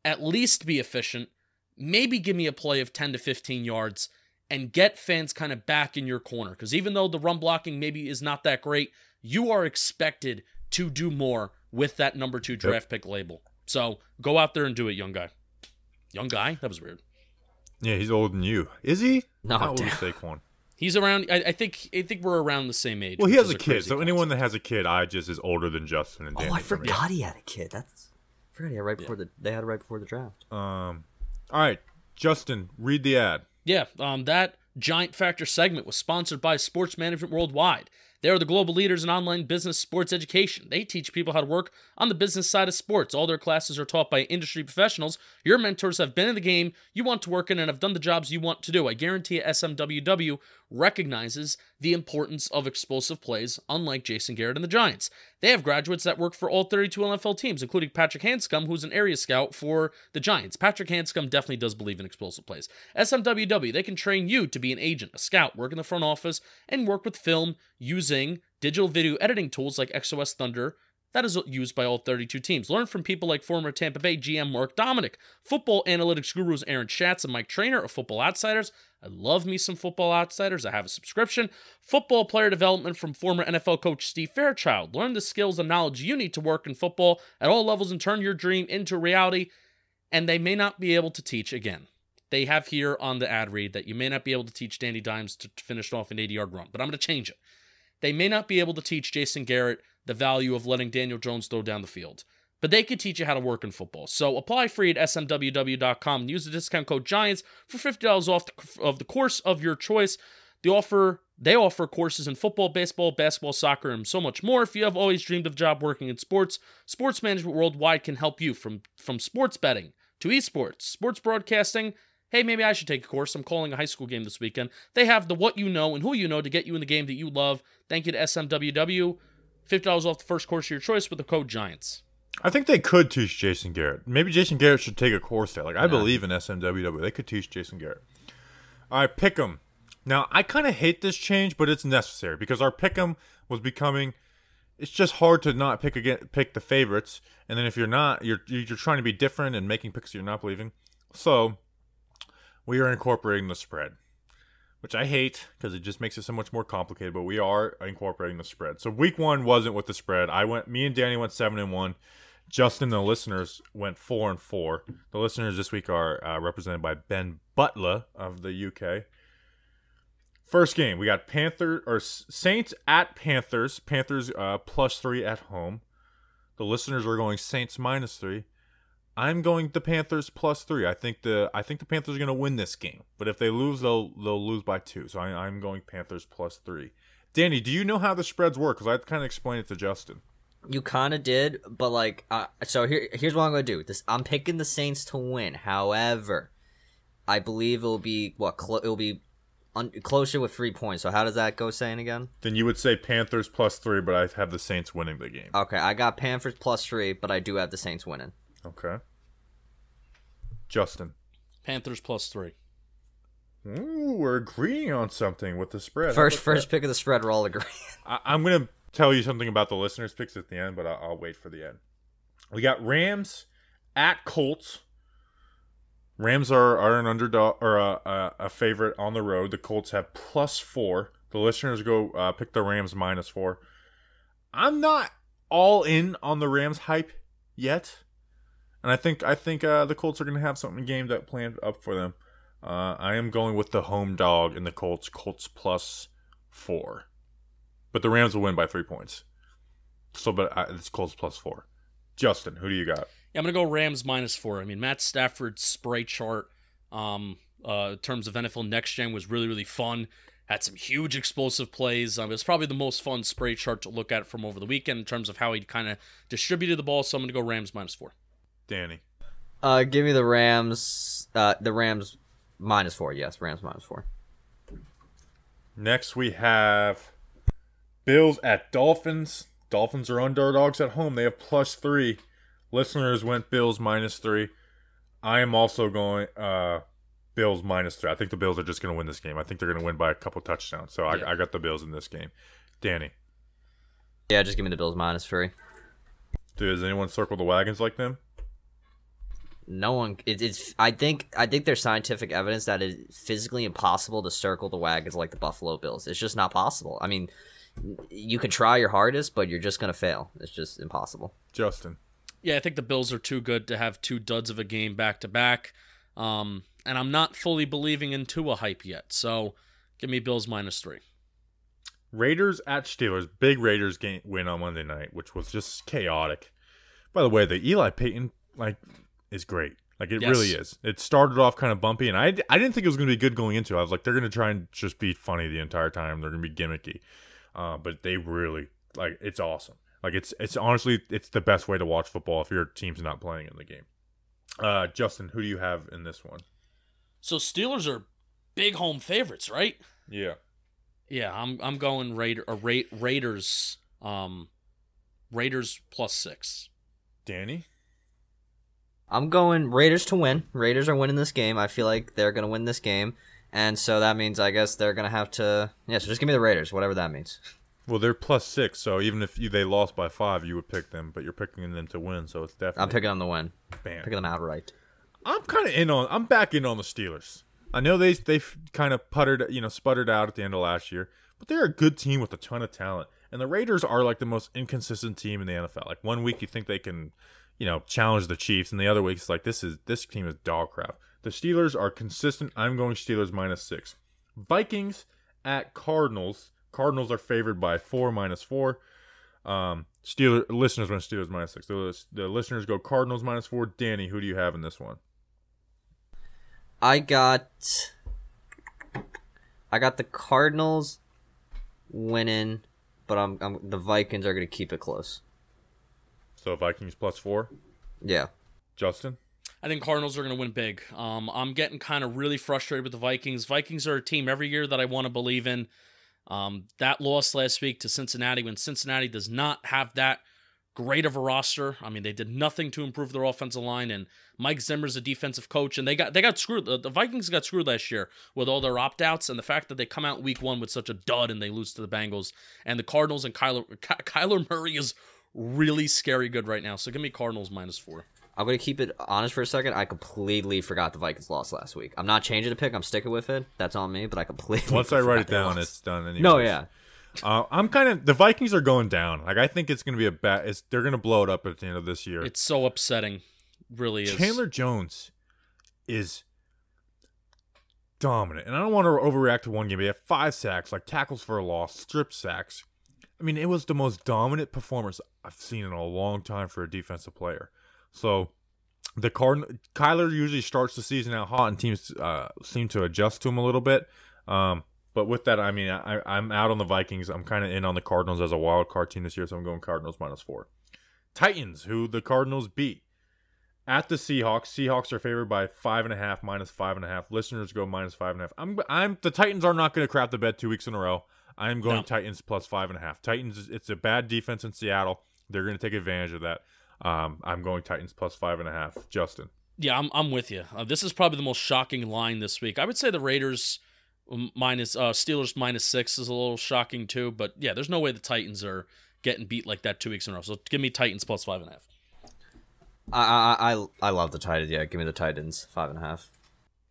At least be efficient. Maybe give me a play of 10 to 15 yards and get fans kind of back in your corner. Because even though the run blocking maybe is not that great, you are expected to do more with that number 2 draft pick label. So go out there and do it, young guy. Young guy? That was weird. Yeah, he's older than you. Is he? No, how old is Saquon? He's around. I think we're around the same age. Well, he has a kid, so anyone that has a kid, is older than Justin and Danny. Oh, I forgot he had a kid. I forgot he had they had it right before the draft. All right, Justin, read the ad. Yeah, that Giant Factor segment was sponsored by Sports Management Worldwide. They are the global leaders in online business sports education. They teach people how to work on the business side of sports. All their classes are taught by industry professionals. Your mentors have been in the game you want to work in and have done the jobs you want to do. I guarantee SMWW recognizes the importance of explosive plays, unlike Jason Garrett and the Giants. They have graduates that work for all 32 NFL teams, including Patrick Hanscom, who's an area scout for the Giants. Patrick Hanscom definitely does believe in explosive plays. SMWW, they can train you to be an agent, a scout, work in the front office, and work with film using digital video editing tools like XOS Thunder that is used by all 32 teams. Learn from people like former Tampa Bay GM Mark Dominic, football analytics gurus Aaron Schatz, and Mike Trainer of Football Outsiders. I love me some Football Outsiders. I have a subscription. Football player development from former NFL coach Steve Fairchild. Learn the skills and knowledge you need to work in football at all levels and turn your dream into reality. And they may not be able to teach again. They have here on the ad read that you may not be able to teach Danny Dimes to finish off an 80-yard run, but I'm going to change it. They may not be able to teach Jason Garrett the value of letting Daniel Jones throw down the field, but they could teach you how to work in football. So apply free at smww.com and use the discount code GIANTS for $50 off of the course of your choice. They offer courses in football, baseball, basketball, soccer, and so much more. If you have always dreamed of a job working in sports, Sports Management Worldwide can help you from sports betting to esports, sports broadcasting. Hey, maybe I should take a course. I'm calling a high school game this weekend. They have the what you know and who you know to get you in the game that you love. Thank you to SMWW. $50 off the first course of your choice with the code GIANTS. I think they could teach Jason Garrett. Maybe Jason Garrett should take a course there. Like, I believe in SMWW. They could teach Jason Garrett. All right, Pick'em. Now, I kind of hate this change, but it's necessary because our Pick'em was becoming. It's just hard to not pick the favorites, and then if you're not, you're trying to be different and making picks you're not believing. So, we are incorporating the spread, which I hate because it just makes it so much more complicated. But we are incorporating the spread. So week 1 wasn't with the spread. Me and Danny went 7-1. Justin, the listeners, went 4-4. The listeners this week are represented by Ben Butler of the UK. First game, we got Saints at Panthers. Panthers +3 at home. The listeners are going Saints -3. I'm going the Panthers +3. I think the Panthers are going to win this game, but if they lose, they'll lose by 2. So I'm going Panthers +3. Danny, do you know how the spreads work? Because I kind of explained it to Justin. You kind of did, but so here's what I'm going to do. I'm picking the Saints to win. However, I believe it'll be closer with 3 points. So how does that go, saying again? Then you would say Panthers +3, but I have the Saints winning the game. Okay, I got Panthers +3, but I do have the Saints winning. Okay. Justin. Panthers +3. Ooh, we're agreeing on something with the spread. First pick of the spread, we're all agreeing. I'm going to tell you something about the listeners' picks at the end, but I'll wait for the end. We got Rams at Colts. Rams are an underdog or a favorite on the road. The Colts have +4. The listeners go pick the Rams -4. I'm not all in on the Rams hype yet, and I think the Colts are going to have something game that planned up for them. I am going with the home dog in the Colts +4, but the Rams will win by 3 points. So, but it's Colts +4. Justin, who do you got? Yeah, I'm going to go Rams -4. I mean, Matt Stafford's spray chart in terms of NFL Next Gen was really, really fun. Had some huge explosive plays. It was probably the most fun spray chart to look at from over the weekend in terms of how he kind of distributed the ball. So I'm going to go Rams -4. Danny. Give me the Rams. The Rams -4. Yes, Rams -4. Next we have Bills at Dolphins. Dolphins are underdogs at home. They have +3. Listeners went Bills -3. I am also going Bills -3. I think the Bills are just going to win this game. I think they're going to win by a couple touchdowns. So I got the Bills in this game. Danny. Yeah, just give me the Bills -3. Does anyone circle the wagons like them? No one. It's. I think there's scientific evidence that it's physically impossible to circle the wagons like the Buffalo Bills. It's just not possible. I mean, you can try your hardest, but you're just going to fail. It's just impossible. Justin. Yeah, I think the Bills are too good to have 2 duds of a game back-to-back. And I'm not fully believing in Tua hype yet. So give me Bills -3. Raiders at Steelers. Big Raiders game win on Monday night, which was just chaotic. By the way, the Eli Payton is great. It really is. It started off kind of bumpy, and I didn't think it was going to be good going into it. I was like, they're going to try and just be funny the entire time. They're going to be gimmicky. But they really, it's awesome. It's honestly, it's the best way to watch football if your team's not playing in the game. Justin, who do you have in this one? So Steelers are big home favorites, right? Yeah. Yeah, I'm going Raiders. Raiders +6. I'm Danny. going Raiders to win. Raiders are winning this game. I feel like they're going to win this game. And so that means I guess they're going to have to... Yeah, so just give me the Raiders, whatever that means. Well, they're +6, so even if they lost by 5, you would pick them, but you're picking them to win, so it's definitely... I'm picking them to win. Bam. Picking them outright. I'm back in on the Steelers. I know they've kind of sputtered out at the end of last year, but they're a good team with a ton of talent. And the Raiders are the most inconsistent team in the NFL. One week you think they can, challenge the Chiefs, and the other week it's this team is dog crap. The Steelers are consistent. I'm going Steelers -6. Vikings at Cardinals. Cardinals are favored by 4 -4. Listeners went Steelers -6. The listeners go Cardinals -4. Danny, who do you have in this one? I got I got the Cardinals winning, but the Vikings are going to keep it close. So Vikings +4? Yeah. Justin? I think Cardinals are going to win big. I'm getting kind of really frustrated with the Vikings. Vikings are a team every year that I want to believe in. That loss last week to Cincinnati, when Cincinnati does not have that great of a roster. I mean, they did nothing to improve their offensive line, and Mike Zimmer's a defensive coach, and they got screwed. The Vikings got screwed last year with all their opt-outs, and the fact that they come out week 1 with such a dud and they lose to the Bengals. And the Cardinals and Kyler Murray is really scary good right now. So give me Cardinals -4. I'm going to keep it honest for a second. I completely forgot the Vikings lost last week. I'm not changing the pick. I'm sticking with it. That's on me, but I completely Once I write it down, lost. it's done anyway. No, yeah. I'm kind of... The Vikings are going down. Like, I think it's going to be a bad... They're going to blow it up at the end of this year. It's so upsetting. Really is. Chandler Jones is dominant. And I don't want to overreact to one game, but he had 5 sacks, like tackles for a loss, strip sacks. I mean, it was the most dominant performance I've seen in a long time for a defensive player. So... Kyler usually starts the season out hot, and teams seem to adjust to him a little bit. But with that, I mean, I'm out on the Vikings. I'm kind of in on the Cardinals as a wild card team this year, so I'm going Cardinals -4. Titans, who the Cardinals beat at the Seahawks. Seahawks are favored by 5.5, -5.5. Listeners go -5.5. The Titans are not going to crap the bed 2 weeks in a row. I'm going Titans +5.5. Titans, it's a bad defense in Seattle. They're going to take advantage of that. I'm going Titans +5.5. Justin. Yeah, I'm with you. This is probably the most shocking line this week. I would say the Raiders Steelers -6 is a little shocking too. But yeah, there's no way the Titans are getting beat like that 2 weeks in a row. So give me Titans +5.5. I love the Titans. Yeah, give me the Titans 5.5.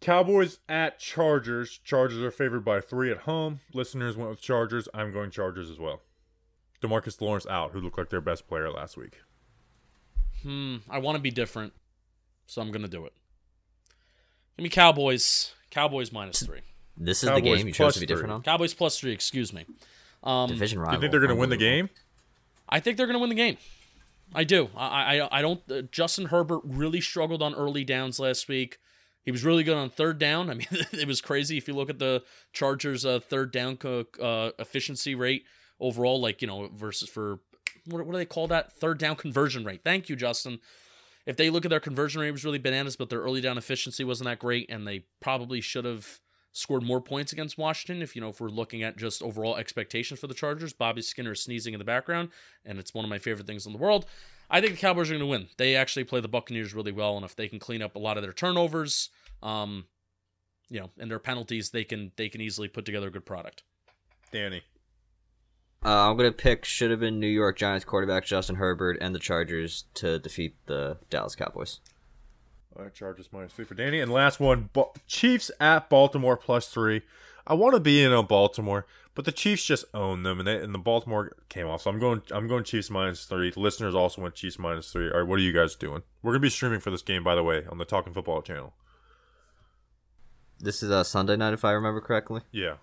Cowboys at Chargers. Chargers are favored by 3 at home. Listeners went with Chargers. I'm going Chargers as well. DeMarcus Lawrence out, who looked like their best player last week. I want to be different, so I'm going to do it. Give me Cowboys. Cowboys -3. This is the game you chose to be different on? Cowboys +3, excuse me. Division rival. Do you think they're going to win the game? I think they're going to win the game. I do. I don't... Justin Herbert really struggled on early downs last week. He was really good on third down. I mean, it was crazy. If you look at the Chargers' third down efficiency rate overall, like, versus for... What do they call that? Third down conversion rate. Thank you, Justin. If they look at their conversion rate, it was really bananas, but their early down efficiency wasn't that great, and they probably should have scored more points against Washington. If we're looking at just overall expectations for the Chargers, Bobby Skinner is sneezing in the background, and it's one of my favorite things in the world. I think the Cowboys are going to win. They actually play the Buccaneers really well, and if they can clean up a lot of their turnovers, and their penalties, they can easily put together a good product. Danny. I'm going to pick should have been New York Giants quarterback Justin Herbert and the Chargers to defeat the Dallas Cowboys. All right, Chargers -3 for Danny. And last one, Chiefs at Baltimore +3. I want to be in on Baltimore, but the Chiefs just own them, and the Baltimore came off. So I'm going Chiefs -3. The listeners also went Chiefs -3. All right, what are you guys doing? We're going to be streaming for this game, by the way, on the Talking Football channel. This is Sunday night, if I remember correctly. Yeah.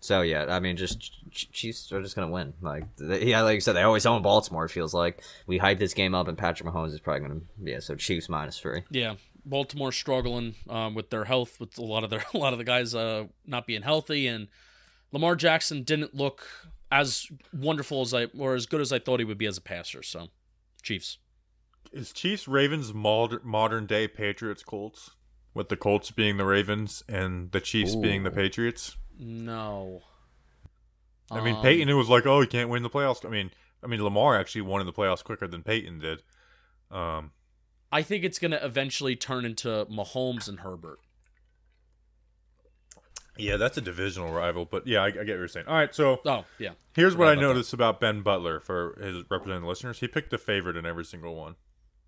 So yeah, I mean, just Chiefs are just gonna win. Like you said, they always own Baltimore. It feels like we hype this game up, and Patrick Mahomes is probably gonna So Chiefs -3. Yeah, Baltimore struggling with their health, with a lot of the guys not being healthy, and Lamar Jackson didn't look as wonderful or as good as I thought he would be as a passer. So Chiefs. Is Chiefs Ravens modern day Patriots Colts, with the Colts being the Ravens and the Chiefs being the Patriots? No. I mean, Peyton, it was like, oh, he can't win the playoffs. I mean, Lamar actually won in the playoffs quicker than Peyton did. I think it's going to eventually turn into Mahomes and Herbert. Yeah, that's a divisional rival, but yeah, I get what you're saying. All right, so here's what I noticed about Ben Butler for his representing the listeners. He picked the favorite in every single one.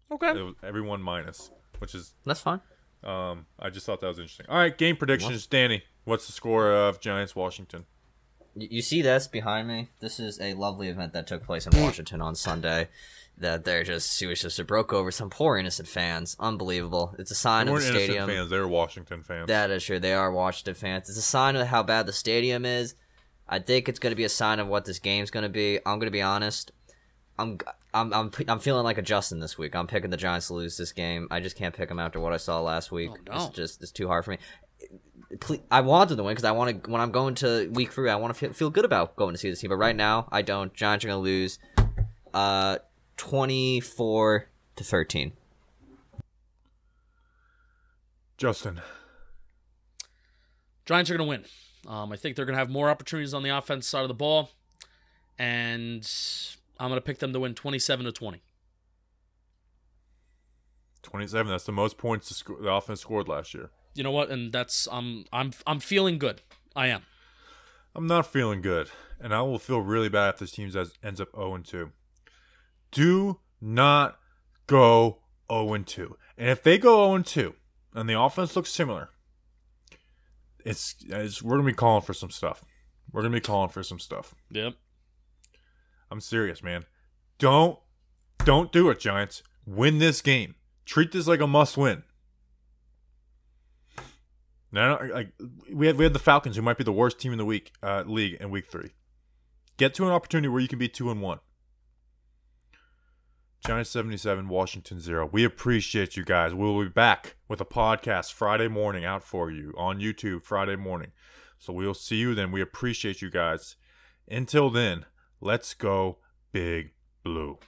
Okay. It was everyone minus, which is... That's fine. I just thought that was interesting. All right, game predictions. Danny, what's the score of Giants-Washington? You see this behind me? This is a lovely event that took place in Washington on Sunday. That it broke over some poor innocent fans. Unbelievable. It's a sign of the stadium. Fans. They were Washington fans. That is true. They are Washington fans. It's a sign of how bad the stadium is. I think it's going to be a sign of what this game's going to be. I'm going to be honest. I'm feeling like a Justin this week. I'm picking the Giants to lose this game. I just can't pick them after what I saw last week. Oh, no. It's too hard for me. I want them to win because I want to. When I'm going to week 3, I want to feel good about going to see this team. But right now, I don't. Giants are going to lose, 24-13. Justin. Giants are going to win. I think they're going to have more opportunities on the offense side of the ball, and I'm going to pick them to win 27-20. 27. That's the most points the offense scored last year. You know what? And that's I'm feeling good. I am. I'm not feeling good, and I will feel really bad if this team ends up 0-2. Do not go 0-2. And if they go 0-2 and the offense looks similar, we're gonna be calling for some stuff. Yep. I'm serious, man. Don't do it, Giants. Win this game. Treat this like a must-win. Now, we had the Falcons, who might be the worst team in the league in week 3. Get to an opportunity where you can be 2-1. Giants 77, Washington 0. We appreciate you guys. We'll be back with a podcast Friday morning out for you on YouTube Friday morning. So we'll see you then. We appreciate you guys. Until then, let's go Big Blue.